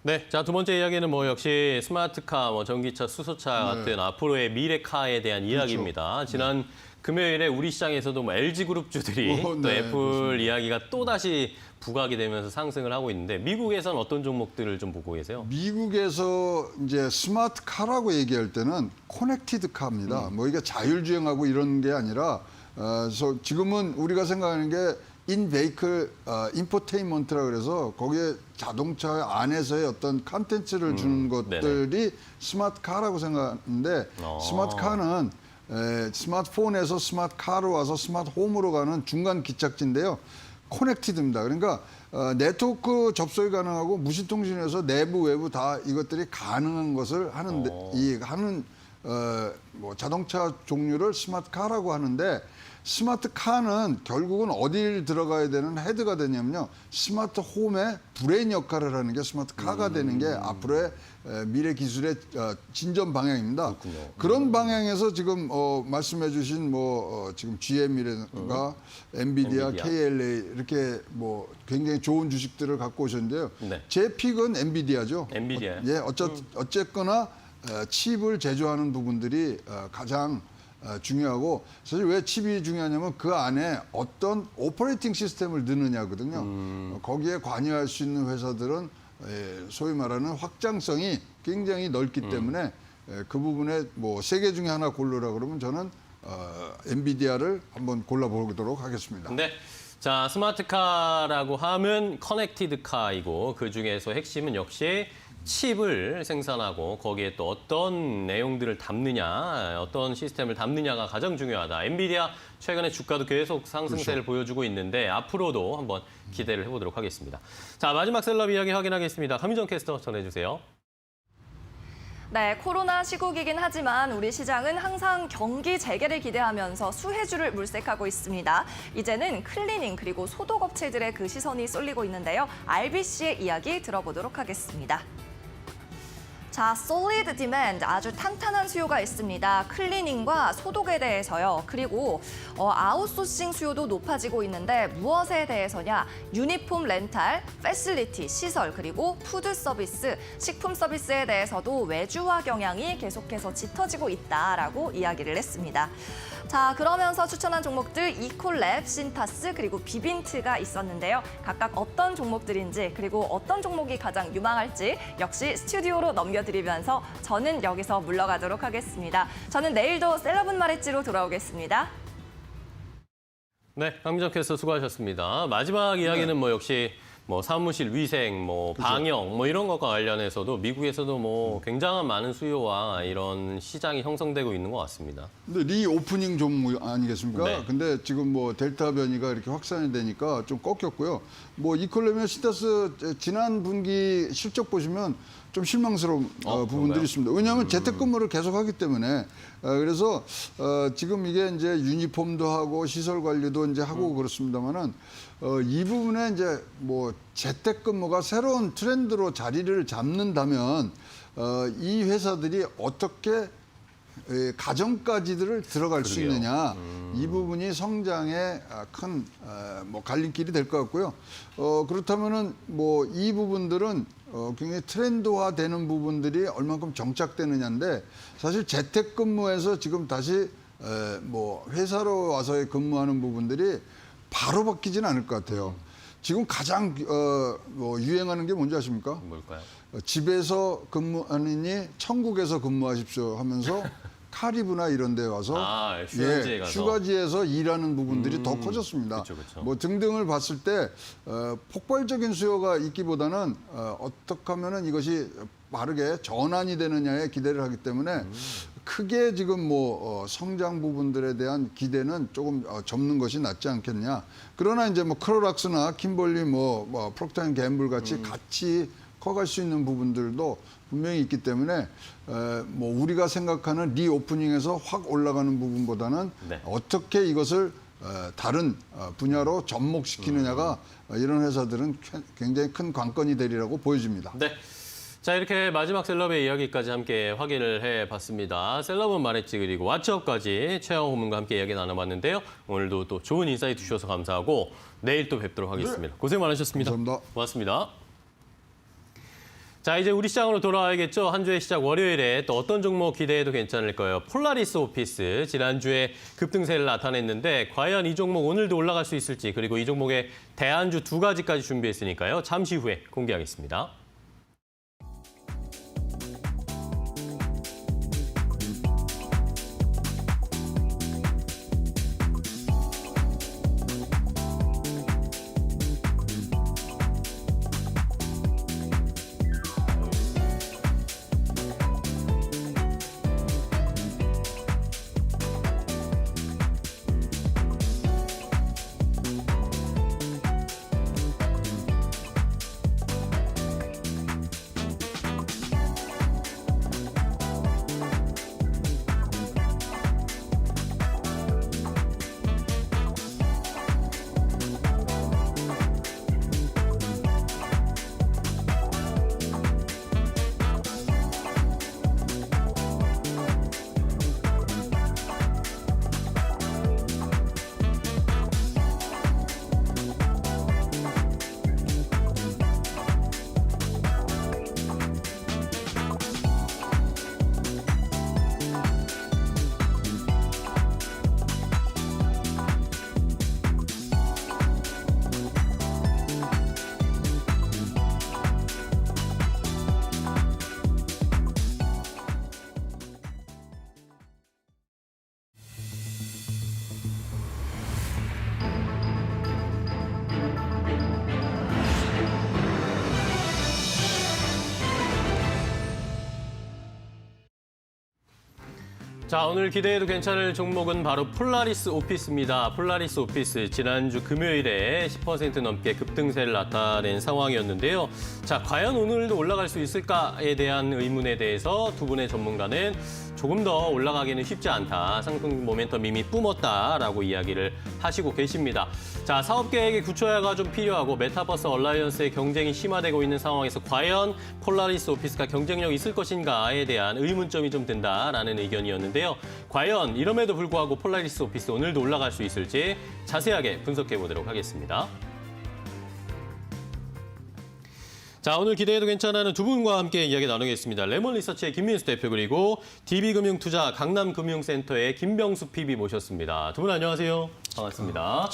네, 자, 두 번째 이야기는 뭐 역시 스마트카, 뭐 전기차, 수소차 같은 앞으로의 미래카에 대한 이야기입니다. 지난 금요일에 우리 시장에서도 뭐 LG그룹주들이 또 네, 애플 그렇습니다. 이야기가 또다시 부각이 되면서 상승을 하고 있는데 미국에서는 어떤 종목들을 좀 보고 계세요? 미국에서 이제 스마트 카라고 얘기할 때는 커넥티드 카입니다. 뭐 이게 자율주행하고 이런 게 아니라 그래서 지금은 우리가 생각하는 게 인베이클 인포테인먼트라 그래서 거기에 자동차 안에서의 어떤 컨텐츠를 주는 것들이 스마트 카라고 생각하는데 스마트 카는 스마트폰에서 스마트 카로 와서 스마트 홈으로 가는 중간 기착지인데요. 커넥티드입니다. 그러니까 네트워크 접속이 가능하고 무線통신에서 내부 외부 다 이것들이 가능한 것을 하는데 뭐 자동차 종류를 스마트 카라고 하는데 스마트 카는 결국은 어디를 들어가야 되는 헤드가 되냐면요. 스마트 홈의 브레인 역할을 하는 게 스마트 카가 되는 게 앞으로의 미래 기술의 진전 방향입니다. 그런 방향에서 지금 말씀해 주신 지금 GM이라든가 엔비디아, KLA 이렇게 뭐 굉장히 좋은 주식들을 갖고 오셨는데요. 네. 제 픽은 엔비디아죠. 엔비디아. 예, 어쨌거나 칩을 제조하는 부분들이 가장 중요하고 사실 왜 칩이 중요하냐면 그 안에 어떤 오퍼레이팅 시스템을 넣느냐거든요. 거기에 관여할 수 있는 회사들은 소위 말하는 확장성이 굉장히 넓기 때문에 그 부분에 뭐 세 개 중에 하나 고르라 그러면 저는 엔비디아를 한번 골라보도록 하겠습니다. 네. 자, 스마트카라고 하면 커넥티드 카이고 그중에서 핵심은 역시 칩을 생산하고 거기에 또 어떤 내용들을 담느냐, 어떤 시스템을 담느냐가 가장 중요하다. 엔비디아 최근에 주가도 계속 상승세를 보여주고 있는데 앞으로도 한번 기대를 해보도록 하겠습니다. 자, 마지막 셀럽 이야기 확인하겠습니다. 강민정 캐스터 전해주세요. 네, 코로나 시국이긴 하지만 우리 시장은 항상 경기 재개를 기대하면서 수혜주를 물색하고 있습니다. 이제는 클리닝 그리고 소독업체들의 그 시선이 쏠리고 있는데요. RBC의 이야기 들어보도록 하겠습니다. 자, solid demand, 아주 탄탄한 수요가 있습니다. 클리닝과 소독에 대해서요. 그리고 아웃소싱 수요도 높아지고 있는데 무엇에 대해서냐? 유니폼 렌탈, 패실리티, 시설, 그리고 푸드 서비스, 식품 서비스에 대해서도 외주화 경향이 계속해서 짙어지고 있다라고 이야기를 했습니다. 자, 그러면서 추천한 종목들 이콜랩, 신타스, 그리고 비빈트가 있었는데요. 각각 어떤 종목들인지 그리고 어떤 종목이 가장 유망할지 역시 스튜디오로 넘겨드리면서 저는 여기서 물러가도록 하겠습니다. 저는 내일도 셀럽은 말했지로 돌아오겠습니다. 네, 강민정 캐스터 수고하셨습니다. 마지막 이야기는 뭐 역시 뭐 사무실 위생, 뭐 방역, 뭐 이런 것과 관련해서도 미국에서도 뭐 굉장한 많은 수요와 이런 시장이 형성되고 있는 것 같습니다. 근데 리오프닝 종목 아니겠습니까? 네. 근데 지금 뭐 델타 변이가 이렇게 확산이 되니까 좀 꺾였고요. 뭐 이콜레미아 시타스 지난 분기 실적 보시면 좀 실망스러운 부분들이 그런가요? 있습니다. 왜냐하면 재택근무를 계속하기 때문에 그래서 지금 이게 이제 유니폼도 하고 시설 관리도 이제 하고 그렇습니다만은 이 부분에 이제 뭐 재택근무가 새로운 트렌드로 자리를 잡는다면 이 회사들이 어떻게 가정까지들을 들어갈 수 그러게요. 있느냐 이 부분이 성장의 큰 뭐 갈림길이 될 것 같고요. 그렇다면은 뭐 이 부분들은 굉장히 트렌드화되는 부분들이 얼만큼 정착되느냐인데 사실 재택근무에서 지금 다시 뭐 회사로 와서의 근무하는 부분들이 바로 바뀌지는 않을 것 같아요. 지금 가장 뭐 유행하는 게 뭔지 아십니까? 뭘까요? 집에서 근무하느니 천국에서 근무하십시오 하면서 카리브나 이런 데 와서 휴가지에 가서. 휴가지에서 일하는 부분들이 더 커졌습니다. 그쵸, 그쵸. 뭐 등등을 봤을 때 폭발적인 수요가 있기보다는 어떻게 하면은 이것이 빠르게 전환이 되느냐에 기대를 하기 때문에 크게 지금 뭐 성장 부분들에 대한 기대는 조금 접는 것이 낫지 않겠냐. 그러나 이제 뭐 크로락스나 킴벌리 뭐 프록터&갬블 같이 같이 커갈 수 있는 부분들도 분명히 있기 때문에 뭐 우리가 생각하는 리오프닝에서 확 올라가는 부분보다는 네. 어떻게 이것을 다른 분야로 접목시키느냐가 이런 회사들은 굉장히 큰 관건이 되리라고 보여집니다. 네. 자, 이렇게 마지막 셀럽의 이야기까지 함께 확인을 해봤습니다. 셀럽은 말했지 그리고 왓츠업까지 최영호 고문과 함께 이야기 나눠봤는데요. 오늘도 또 좋은 인사이트 주셔서 감사하고 내일 또 뵙도록 하겠습니다. 고생 많으셨습니다. 감사합니다. 고맙습니다. 자, 이제 우리 시장으로 돌아와야겠죠. 한 주의 시작 월요일에 또 어떤 종목 기대해도 괜찮을까요? 폴라리스 오피스 지난주에 급등세를 나타냈는데 과연 이 종목 오늘도 올라갈 수 있을지 그리고 이 종목의 대안주 2가지까지 준비했으니까요. 잠시 후에 공개하겠습니다. 자, 오늘 기대해도 괜찮을 종목은 바로 폴라리스 오피스입니다. 폴라리스 오피스 지난주 금요일에 10% 넘게 급등세를 나타낸 상황이었는데요. 자, 과연 오늘도 올라갈 수 있을까에 대한 의문에 대해서 두 분의 전문가는 조금 더 올라가기는 쉽지 않다. 상승 모멘텀 이미 뿜었다라고 이야기를 하시고 계십니다. 자, 사업 계획의 구체화가 좀 필요하고 메타버스 얼라이언스의 경쟁이 심화되고 있는 상황에서 과연 폴라리스 오피스가 경쟁력이 있을 것인가에 대한 의문점이 좀 든다라는 의견이었는데요. 과연 이럼에도 불구하고 폴라리스 오피스 오늘도 올라갈 수 있을지 자세하게 분석해 보도록 하겠습니다. 자, 오늘 기대해도 괜찮아는 두 분과 함께 이야기 나누겠습니다. 레몬 리서치의 김민수 대표 그리고 DB금융투자 강남금융센터의 김병수 PB 모셨습니다. 두 분 안녕하세요. 반갑습니다.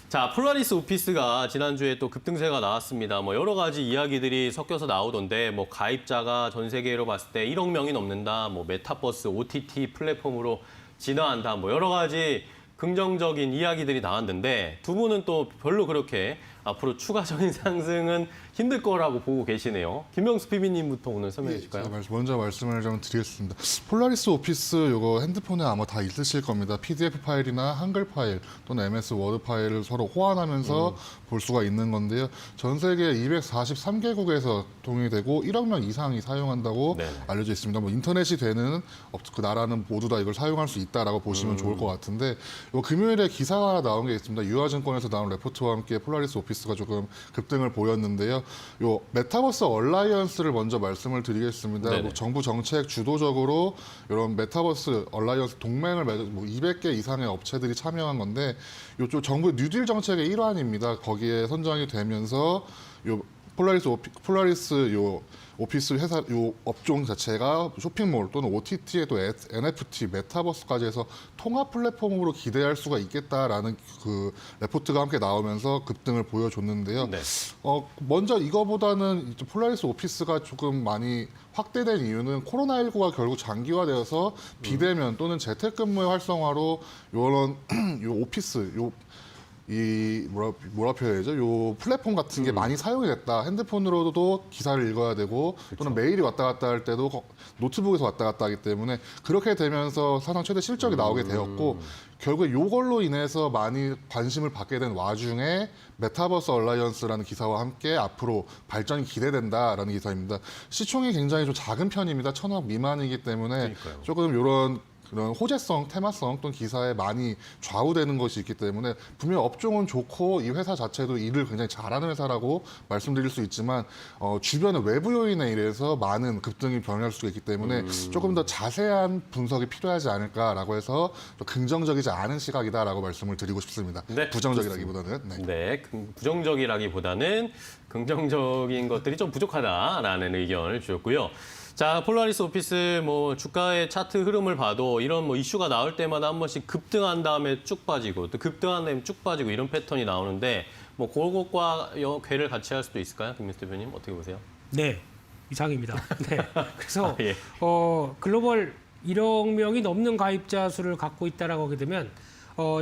자, 폴라리스 오피스가 지난주에 또 급등세가 나왔습니다. 뭐 여러 가지 이야기들이 섞여서 나오던데 뭐 가입자가 전 세계로 봤을 때 1억 명이 넘는다. 뭐 메타버스 OTT 플랫폼으로 진화한다. 뭐 여러 가지 긍정적인 이야기들이 나왔는데 두 분은 또 별로 그렇게 앞으로 추가적인 상승은 힘들 거라고 보고 계시네요. 김병수 PB님부터 오늘 설명해 주실까요? 먼저 말씀을 좀 드리겠습니다. 폴라리스 오피스 이거 핸드폰에 아마 다 있으실 겁니다. PDF 파일이나 한글 파일 또는 MS 워드 파일을 서로 호환하면서 볼 수가 있는 건데요. 전 세계 243개국에서 동의되고 1억 명 이상이 사용한다고 네. 알려져 있습니다. 뭐 인터넷이 되는 그 나라는 모두 다 이걸 사용할 수 있다라고 보시면 좋을 것 같은데 금요일에 기사가 나온 게 있습니다. 유화증권에서 나온 레포트와 함께 폴라리스 오피스가 조금 급등을 보였는데요. 요 메타버스 얼라이언스를 먼저 말씀을 드리겠습니다. 뭐 정부 정책 주도적으로 이런 메타버스 얼라이언스 동맹을 맺은 200개 이상의 업체들이 참여한 건데 요쪽 정부 뉴딜 정책의 일환입니다. 거기에 선정이 되면서 요 폴라리스 요 오피스 회사 요 업종 자체가 쇼핑몰 또는 OTT에 또 NFT, 메타버스까지 해서 통합 플랫폼으로 기대할 수가 있겠다라는 그 레포트가 함께 나오면서 급등을 보여줬는데요. 네. 먼저 이거보다는 이제 폴라리스 오피스가 조금 많이 확대된 이유는 코로나19가 결국 장기화되어서 비대면 또는 재택근무의 활성화로 이런 요 오피스 이 뭐라 표현해야죠? 요 플랫폼 같은 게 많이 사용이 됐다. 핸드폰으로도 기사를 읽어야 되고 또는 메일이 왔다 갔다 할 때도 노트북에서 왔다 갔다 하기 때문에 그렇게 되면서 사상 최대 실적이 나오게 되었고 결국에 요걸로 인해서 많이 관심을 받게 된 와중에 메타버스 얼라이언스라는 기사와 함께 앞으로 발전이 기대된다라는 기사입니다. 시총이 굉장히 좀 작은 편입니다. 1,000억 미만이기 때문에 그러니까요. 조금 이런 그런 호재성, 테마성 또는 기사에 많이 좌우되는 것이 있기 때문에 분명 업종은 좋고 이 회사 자체도 일을 굉장히 잘하는 회사라고 말씀드릴 수 있지만 주변의 외부 요인에 의해서 많은 급등이 변할 수가 있기 때문에 조금 더 자세한 분석이 필요하지 않을까라고 해서 좀 긍정적이지 않은 시각이다라고 말씀을 드리고 싶습니다. 네, 부정적이라기보다는. 네. 네, 부정적이라기보다는 긍정적인 것들이 좀 부족하다라는 의견을 주셨고요. 자, 폴라리스 오피스 뭐 주가의 차트 흐름을 봐도 이런 뭐 이슈가 나올 때마다 한 번씩 급등한 다음에 쭉 빠지고 또 급등한 다음에 쭉 빠지고 이런 패턴이 나오는데 뭐 그것과 괴를 같이 할 수도 있을까요? 김민수 대표님 어떻게 보세요? 네, 이상입니다. 네. 그래서 예. 글로벌 1억 명이 넘는 가입자 수를 갖고 있다라고 하게 되면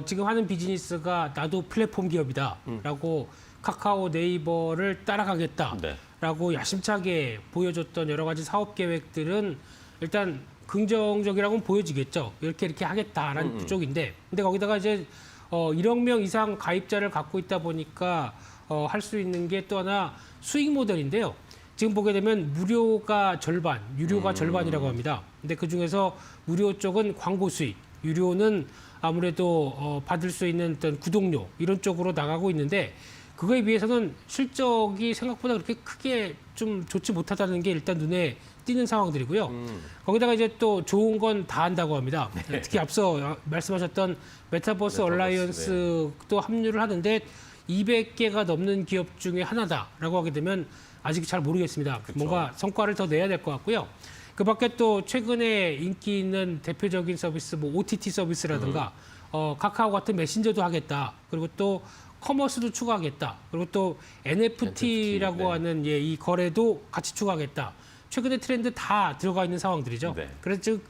지금 하는 비즈니스가 나도 플랫폼 기업이다라고 카카오, 네이버를 따라가겠다. 네. 라고 야심차게 보여줬던 여러 가지 사업 계획들은 일단 긍정적이라고는 보여지겠죠. 이렇게 하겠다라는 쪽인데, 근데 거기다가 이제 1억 명 이상 가입자를 갖고 있다 보니까 할 수 있는 게 또 하나 수익 모델인데요. 지금 보게 되면 무료가 절반, 유료가 절반이라고 합니다. 근데 그 중에서 무료 쪽은 광고 수익, 유료는 아무래도 받을 수 있는 어떤 구독료 이런 쪽으로 나가고 있는데. 그거에 비해서는 실적이 생각보다 그렇게 크게 좀 좋지 못하다는 게 일단 눈에 띄는 상황들이고요. 거기다가 이제 또 좋은 건 다 한다고 합니다. 네. 특히 앞서 말씀하셨던 메타버스 얼라이언스도 합류를 하는데 200개가 넘는 기업 중에 하나다라고 하게 되면 아직 잘 모르겠습니다. 그쵸. 뭔가 성과를 더 내야 될 것 같고요. 그 밖에 또 최근에 인기 있는 대표적인 서비스, 뭐 OTT 서비스라든가 카카오 같은 메신저도 하겠다. 그리고 또 커머스도 추가하겠다. 그리고 또 NFT라고 네. 하는 이 거래도 같이 추가하겠다. 최근에 트렌드 다 들어가 있는 상황들이죠. 네. 그래서 즉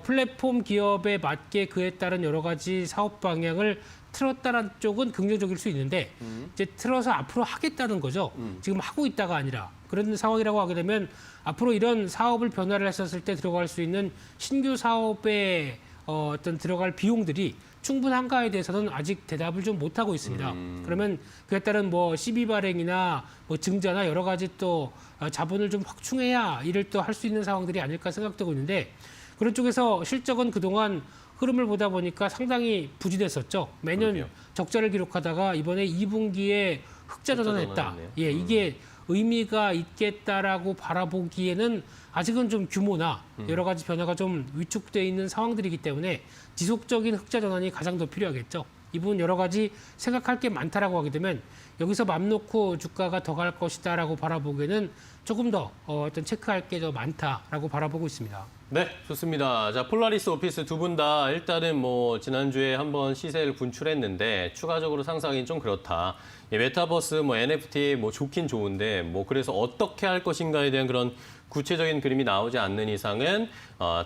플랫폼 기업에 맞게 그에 따른 여러 가지 사업 방향을 틀었다는 쪽은 긍정적일 수 있는데 이제 틀어서 앞으로 하겠다는 거죠. 지금 하고 있다가 아니라 그런 상황이라고 하게 되면 앞으로 이런 사업을 변화를 했었을 때 들어갈 수 있는 신규 사업에 어떤 들어갈 비용들이 충분한가에 대해서는 아직 대답을 좀 못하고 있습니다. 그러면 그에 따른 뭐 시비 발행이나 뭐 증자나 여러 가지 또 자본을 좀 확충해야 일을 또 할 수 있는 상황들이 아닐까 생각되고 있는데 그런 쪽에서 실적은 그동안 흐름을 보다 보니까 상당히 부진했었죠. 매년 그러게요. 적자를 기록하다가 이번에 2분기에 흑자 전환했다. 전환했네요. 예, 이게 의미가 있겠다라고 바라보기에는 아직은 좀 규모나 여러 가지 변화가 좀 위축되어 있는 상황들이기 때문에 지속적인 흑자 전환이 가장 더 필요하겠죠. 이 부분 여러 가지 생각할 게 많다라고 하게 되면 여기서 맘 놓고 주가가 더 갈 것이다라고 바라보기에는 조금 더 어떤 체크할 게 더 많다라고 바라보고 있습니다. 네, 좋습니다. 자, 폴라리스 오피스 두 분 다 일단은 뭐 지난주에 한번 시세를 분출했는데 추가적으로 상승이 좀 그렇다. 메타버스, 뭐 NFT 뭐 좋긴 좋은데 뭐 그래서 어떻게 할 것인가에 대한 그런 구체적인 그림이 나오지 않는 이상은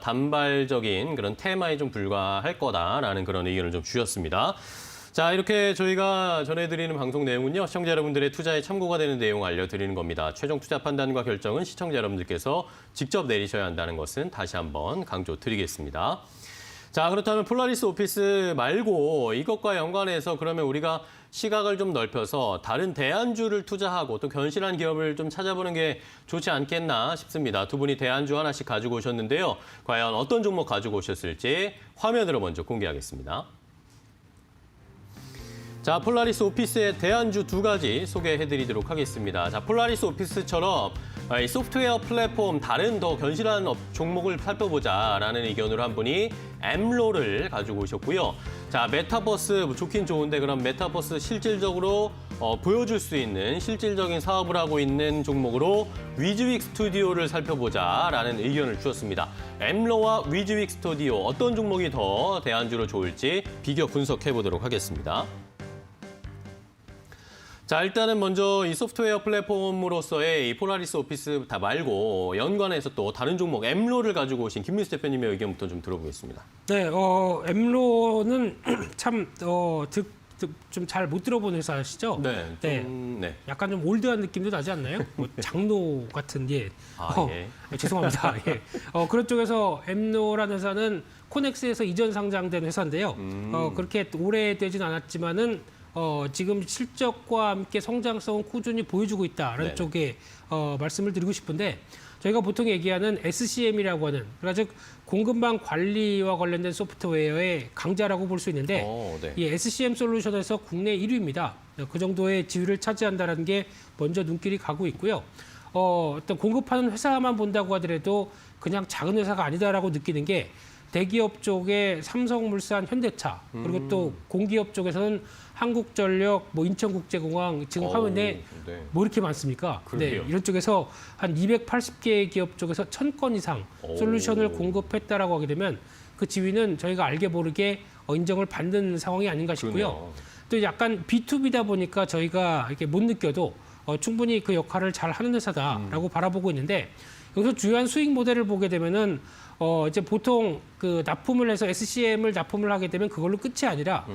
단발적인 그런 테마에 좀 불과할 거다라는 그런 의견을 좀 주셨습니다. 자, 이렇게 저희가 전해드리는 방송 내용은요. 시청자 여러분들의 투자에 참고가 되는 내용 알려드리는 겁니다. 최종 투자 판단과 결정은 시청자 여러분들께서 직접 내리셔야 한다는 것은 다시 한번 강조드리겠습니다. 자, 그렇다면 폴라리스 오피스 말고 이것과 연관해서 그러면 우리가 시각을 좀 넓혀서 다른 대안주를 투자하고 또 견실한 기업을 좀 찾아보는 게 좋지 않겠나 싶습니다. 두 분이 대안주 하나씩 가지고 오셨는데요. 과연 어떤 종목 가지고 오셨을지 화면으로 먼저 공개하겠습니다. 자, 폴라리스 오피스의 대안주 두 가지 소개해드리도록 하겠습니다. 자, 폴라리스 오피스처럼 이 소프트웨어 플랫폼 다른 더 견실한 종목을 살펴보자라는 의견으로 한 분이 엠로를 가지고 오셨고요. 자, 메타버스 좋긴 좋은데 그럼 메타버스 실질적으로 보여줄 수 있는 실질적인 사업을 하고 있는 종목으로 위즈윅 스튜디오를 살펴보자라는 의견을 주셨습니다. 엠로와 위즈윅 스튜디오 어떤 종목이 더 대안주로 좋을지 비교 분석해 보도록 하겠습니다. 자, 일단은 먼저 이 소프트웨어 플랫폼으로서의 이 폴라리스 오피스 다 말고 연관해서 또 다른 종목 엠로를 가지고 오신 김민수 대표님의 의견부터 좀 들어보겠습니다. 네, 엠로는 참 좀 잘 못 들어본 회사시죠? 네, 좀, 네. 약간 좀 올드한 느낌도 나지 않나요? 뭐 장로 같은 예. 죄송합니다. 예. 그런 쪽에서 엠로라는 회사는 코넥스에서 이전 상장된 회사인데요. 그렇게 오래되진 않았지만은 지금 실적과 함께 성장성은 꾸준히 보여주고 있다라는 네네. 쪽에 말씀을 드리고 싶은데 저희가 보통 얘기하는 SCM이라고 하는 그러니까 즉 공급망 관리와 관련된 소프트웨어의 강자라고 볼 수 있는데 네. 이 SCM 솔루션에서 국내 1위입니다. 그 정도의 지위를 차지한다는 게 먼저 눈길이 가고 있고요. 어떤 공급하는 회사만 본다고 하더라도 그냥 작은 회사가 아니다라고 느끼는 게 대기업 쪽에 삼성물산, 현대차 그리고 또 공기업 쪽에서는 한국전력, 뭐 인천국제공항 지금 화면에 네. 뭐 이렇게 많습니까? 그러게요. 이런 쪽에서 한 280개의 기업 쪽에서 1000건 이상 솔루션을 공급했다라고 하게 되면 그 지위는 저희가 알게 모르게 인정을 받는 상황이 아닌가 싶고요. 그러네요. 또 약간 B2B다 보니까 저희가 이렇게 못 느껴도 충분히 그 역할을 잘 하는 회사다라고 바라보고 있는데 여기서 주요한 수익 모델을 보게 되면은 이제 보통 그 납품을 해서 SCM을 납품을 하게 되면 그걸로 끝이 아니라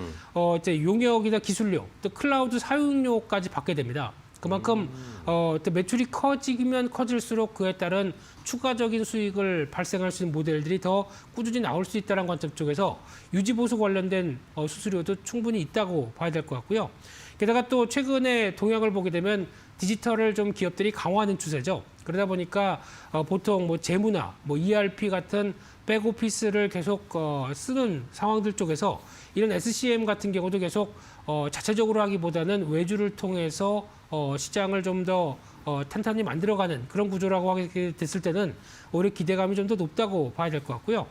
이제 용역이나 기술료, 또 클라우드 사용료까지 받게 됩니다. 그만큼 또 매출이 커지면 커질수록 그에 따른 추가적인 수익을 발생할 수 있는 모델들이 더 꾸준히 나올 수 있다는 관점 쪽에서 유지 보수 관련된 수수료도 충분히 있다고 봐야 될 것 같고요. 게다가 또 최근에 동향을 보게 되면 디지털을 좀 기업들이 강화하는 추세죠. 그러다 보니까 보통 뭐 재무나 뭐 ERP 같은 백오피스를 계속 쓰는 상황들 쪽에서 이런 SCM 같은 경우도 계속 자체적으로 하기보다는 외주를 통해서 시장을 좀 더 탄탄히 만들어가는 그런 구조라고 하게 됐을 때는 오히려 기대감이 좀 더 높다고 봐야 될 것 같고요.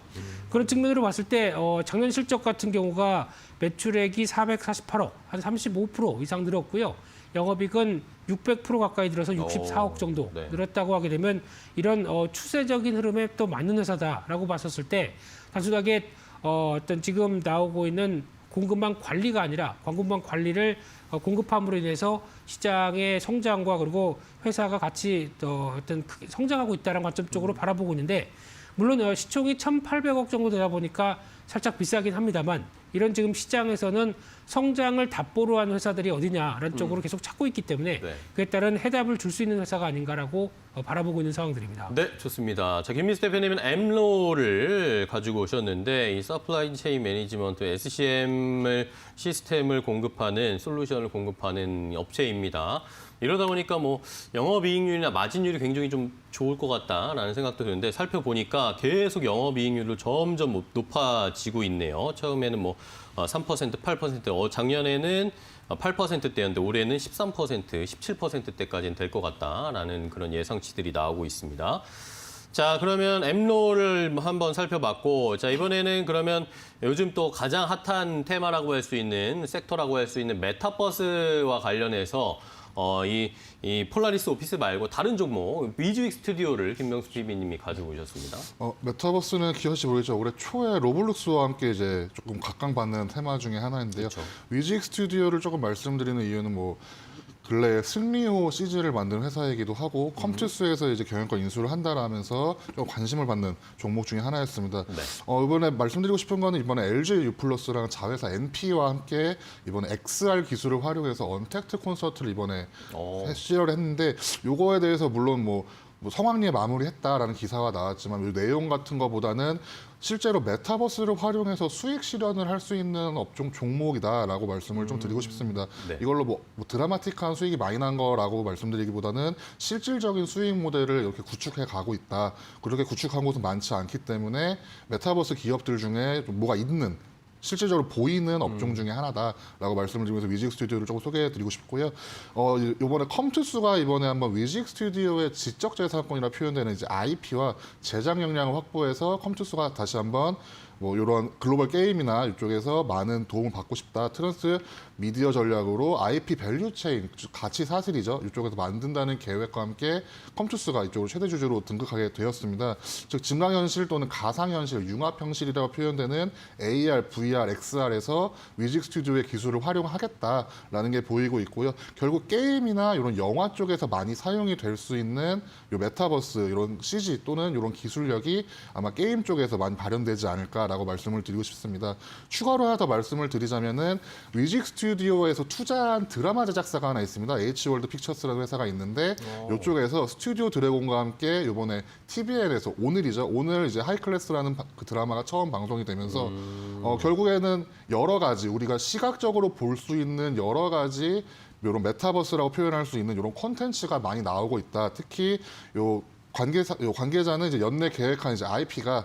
그런 측면으로 봤을 때 작년 실적 같은 경우가 매출액이 448억, 한 35% 이상 늘었고요. 영업이익은 600% 가까이 들어서 64억 정도 네. 늘었다고 하게 되면 이런 추세적인 흐름에 또 맞는 회사다라고 봤었을 때 단순하게 어떤 지금 나오고 있는 공급망 관리가 아니라 공급망 관리를 공급함으로 인해서 시장의 성장과 그리고 회사가 같이 어떤 크게 성장하고 있다는 관점 쪽으로 바라보고 있는데 물론 시총이 1,800억 정도 되다 보니까 살짝 비싸긴 합니다만 이런 지금 시장에서는 성장을 답보로 한 회사들이 어디냐라는 쪽으로 계속 찾고 있기 때문에 네. 그에 따른 해답을 줄 수 있는 회사가 아닌가라고 바라보고 있는 상황들입니다. 네, 좋습니다. 자, 김민수 대표님은 엠로를 가지고 오셨는데 이 서플라이 체인 매니지먼트 SCM을 시스템을 공급하는 솔루션을 공급하는 업체입니다. 이러다 보니까 뭐 영업이익률이나 마진율이 굉장히 좀 좋을 것 같다라는 생각도 드는데 살펴보니까 계속 영업이익률도 점점 높아지고 있네요. 처음에는 뭐 3%, 8%, 작년에는 8%대였는데 올해는 13%, 17%대까지는 될 것 같다라는 그런 예상치들이 나오고 있습니다. 자, 그러면 엠로를 한번 살펴봤고, 자, 이번에는 그러면 요즘 또 가장 핫한 테마라고 할 수 있는, 섹터라고 할 수 있는 메타버스와 관련해서 이 폴라리스 오피스 말고 다른 종목, 위즈윅 스튜디오를 김명수 PB님이 가지고 오셨습니다. 메타버스는 기억하실지 모르겠죠. 올해 초에 로블록스와 함께 이제 조금 각광받는 테마 중에 하나인데요. 위즈윅 스튜디오를 조금 말씀드리는 이유는 뭐 근래 승리호 CG를 만든 회사이기도 하고 컴투스에서 이제 경영권 인수를 한다라면서 좀 관심을 받는 종목 중에 하나였습니다. 네. 이번에 말씀드리고 싶은 거는 이번에 LG U+랑 자회사 NP와 함께 이번에 XR 기술을 활용해서 언택트 콘서트를 이번에 시연을 했는데 요거에 대해서 물론 뭐 성황리에 마무리했다라는 기사가 나왔지만 이 내용 같은 거보다는 실제로 메타버스를 활용해서 수익 실현을 할 수 있는 업종 종목이다라고 말씀을 좀 드리고 싶습니다. 네. 이걸로 뭐 드라마틱한 수익이 많이 난 거라고 말씀드리기보다는 실질적인 수익 모델을 이렇게 구축해 가고 있다. 그렇게 구축한 곳은 많지 않기 때문에 메타버스 기업들 중에 좀 뭐가 있는 실질적으로 보이는 업종 중에 하나다라고 말씀을 드리면서 위즈윅 스튜디오를 조금 소개해드리고 싶고요. 이번에 컴투스가 이번에 한번 위즈윅 스튜디오의 지적재산권이라 표현되는 이제 IP와 제작 역량을 확보해서 컴투스가 다시 한번 뭐 이런 글로벌 게임이나 이쪽에서 많은 도움을 받고 싶다. 트랜스 미디어 전략으로 IP 밸류 체인, 가치 사슬이죠. 이쪽에서 만든다는 계획과 함께 컴투스가 이쪽으로 최대 주주로 등극하게 되었습니다. 즉 증강현실 또는 가상현실, 융합현실이라고 표현되는 AR, VR, XR에서 뮤직 스튜디오의 기술을 활용하겠다라는 게 보이고 있고요. 결국 게임이나 이런 영화 쪽에서 많이 사용이 될 수 있는 이 메타버스 이런 CG 또는 이런 기술력이 아마 게임 쪽에서 많이 발현되지 않을까라고 말씀을 드리고 싶습니다. 추가로 하나 더 말씀을 드리자면은 뮤직 스튜디오에서 투자한 드라마 제작사가 하나 있습니다. H월드 픽처스라는 회사가 있는데 이쪽에서 스튜디오 드래곤과 함께 이번에 TVN에서 오늘이죠. 오늘 이제 하이클래스라는 그 드라마가 처음 방송이 되면서 결국에는 여러 가지 우리가 시각적으로 볼 수 있는 여러 가지 이런 메타버스라고 표현할 수 있는 이런 콘텐츠가 많이 나오고 있다. 특히 요 관계자는 이제 연내 계획한 이제 IP가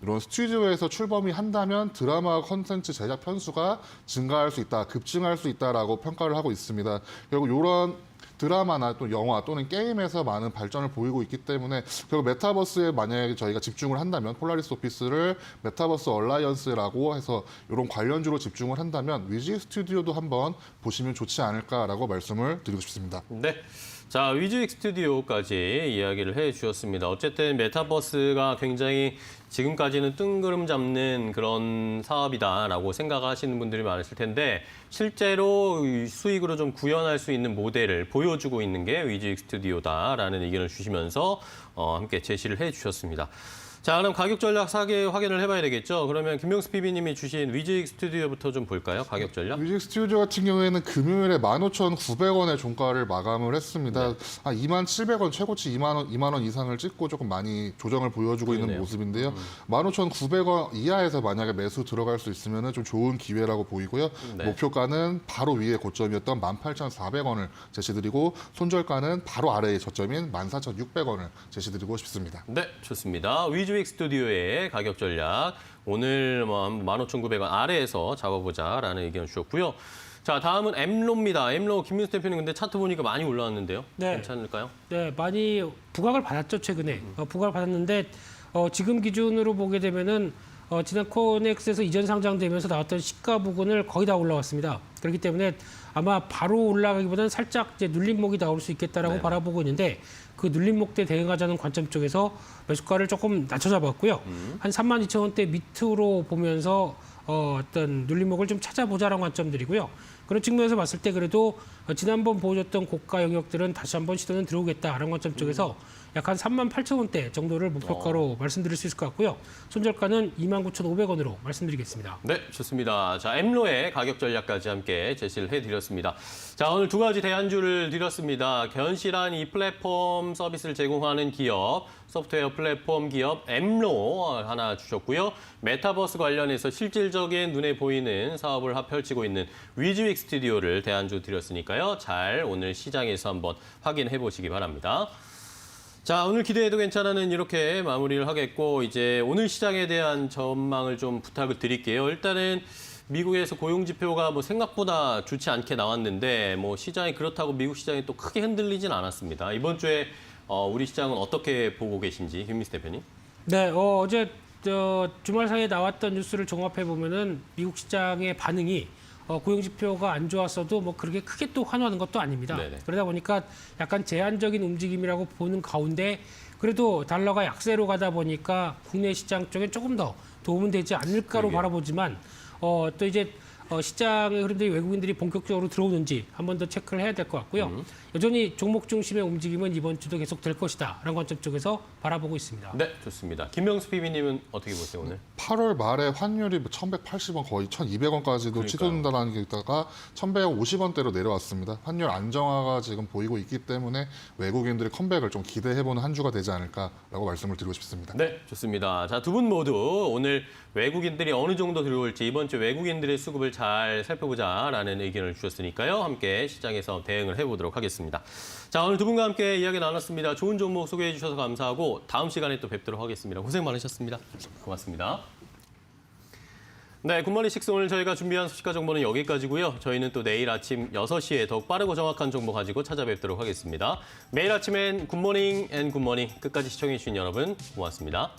이런 스튜디오에서 출범이 한다면 드라마 콘텐츠 제작 편수가 증가할 수 있다, 급증할 수 있다라고 평가를 하고 있습니다. 결국 이런 드라마나 또 영화 또는 게임에서 많은 발전을 보이고 있기 때문에 결국 메타버스에 만약에 저희가 집중을 한다면 폴라리스 오피스를 메타버스 얼라이언스라고 해서 이런 관련주로 집중을 한다면 위즈 스튜디오도 한번 보시면 좋지 않을까라고 말씀을 드리고 싶습니다. 네. 자, 위즈익 스튜디오까지 이야기를 해주셨습니다. 어쨌든 메타버스가 굉장히 지금까지는 뜬구름 잡는 그런 사업이다라고 생각하시는 분들이 많으실 텐데 실제로 수익으로 좀 구현할 수 있는 모델을 보여주고 있는 게 위즈익 스튜디오다라는 의견을 주시면서 함께 제시를 해주셨습니다. 자, 그럼 가격 전략 사계 확인을 해봐야 되겠죠. 그러면 김명수 PB님이 주신 위즈익 스튜디오부터 좀 볼까요? 가격 전략? 뮤직 스튜디오 같은 경우에는 금요일에 15,900원의 종가를 마감을 했습니다. 한 27,000원, 최고치 2만 원 이상을 찍고 조금 많이 조정을 보여주고 있는 그러네요. 모습인데요. 15,900원 이하에서 만약에 매수 들어갈 수 있으면 좀 좋은 기회라고 보이고요. 네. 목표가는 바로 위에 고점이었던 18,400원을 제시드리고 손절가는 바로 아래의 저점인 14,600원을 제시드리고 싶습니다. 네, 좋습니다. 위즈익 스튜디오의 가격 전략 오늘 15,900원 아래에서 잡아보자라는 의견 주셨고요. 자, 다음은 엠로입니다. 엠로 김민수 대표님 근데 차트 보니까 많이 올라왔는데요. 네. 괜찮을까요? 네, 많이 부각을 받았죠 최근에. 부각을 받았는데 지금 기준으로 보게 되면은 지난 코넥스에서 이전 상장되면서 나왔던 시가 부근을 거의 다 올라왔습니다. 그렇기 때문에 아마 바로 올라가기보다는 살짝 이제 눌림목이 나올 수 있겠다라고 네. 바라보고 있는데 그 눌림목대 대응하자는 관점 쪽에서 매수가를 조금 낮춰 잡았고요. 한 32,000원대 밑으로 보면서 어떤 눌림목을 좀 찾아보자라는 관점들이고요. 그런 측면에서 봤을 때 그래도 지난번 보여줬던 고가 영역들은 다시 한번 시도는 들어오겠다라는 관점 쪽에서 약 한 38,000원대 정도를 목표가로 말씀드릴 수 있을 것 같고요. 손절가는 29,500원으로 말씀드리겠습니다. 네, 좋습니다. 자, 엠로의 가격 전략까지 함께 제시를 해드렸습니다. 자, 오늘 두 가지 대안주를 드렸습니다. 견실한 이 플랫폼 서비스를 제공하는 기업, 소프트웨어 플랫폼 기업 엠로 하나 주셨고요. 메타버스 관련해서 실질적인 눈에 보이는 사업을 펼치고 있는 위즈익 스튜디오를 대안주 드렸으니까요. 잘 오늘 시장에서 한번 확인해 보시기 바랍니다. 자, 오늘 기대해도 괜찮아는 이렇게 마무리를 하겠고 이제 오늘 시장에 대한 전망을 좀 부탁을 드릴게요. 일단은 미국에서 고용 지표가 생각보다 좋지 않게 나왔는데 시장이 그렇다고 미국 시장이 또 크게 흔들리진 않았습니다. 이번 주에 우리 시장은 어떻게 보고 계신지 김민수 대표님. 네, 어제 주말 사이에 나왔던 뉴스를 종합해 보면은 미국 시장의 반응이 고용 지표가 안 좋았어도 그렇게 크게 또 환호하는 것도 아닙니다. 네네. 그러다 보니까 약간 제한적인 움직임이라고 보는 가운데 그래도 달러가 약세로 가다 보니까 국내 시장 쪽에 조금 더 도움은 되지 않을까로 그러게요. 바라보지만 또 이제 시장의 흐름들이 외국인들이 본격적으로 들어오는지 한 번 더 체크를 해야 될 것 같고요. 여전히 종목 중심의 움직임은 이번 주도 계속 될 것이다. 라는 관점 쪽에서 바라보고 있습니다. 네, 좋습니다. 김명수 PB님은 어떻게 보세요, 오늘? 8월 말에 환율이 1,180원 거의 1,200원까지도 치솟는다는 게 있다가 1,150원대로 내려왔습니다. 환율 안정화가 지금 보이고 있기 때문에 외국인들의 컴백을 좀 기대해보는 한 주가 되지 않을까라고 말씀을 드리고 싶습니다. 네, 좋습니다. 자, 두 분 모두 오늘 외국인들이 어느 정도 들어올지 이번 주 외국인들의 수급을 잘 살펴보자라는 의견을 주셨으니까요. 함께 시장에서 대응을 해보도록 하겠습니다. 자, 오늘 두 분과 함께 이야기 나눴습니다. 좋은 종목 소개해 주셔서 감사하고 다음 시간에 또 뵙도록 하겠습니다. 고생 많으셨습니다. 고맙습니다. 네, 굿모닝 식스 오늘 저희가 준비한 소식과 정보는 여기까지고요. 저희는 또 내일 아침 6시에 더욱 빠르고 정확한 정보 가지고 찾아뵙도록 하겠습니다. 매일 아침엔 굿모닝 앤 굿모닝 끝까지 시청해 주신 여러분 고맙습니다.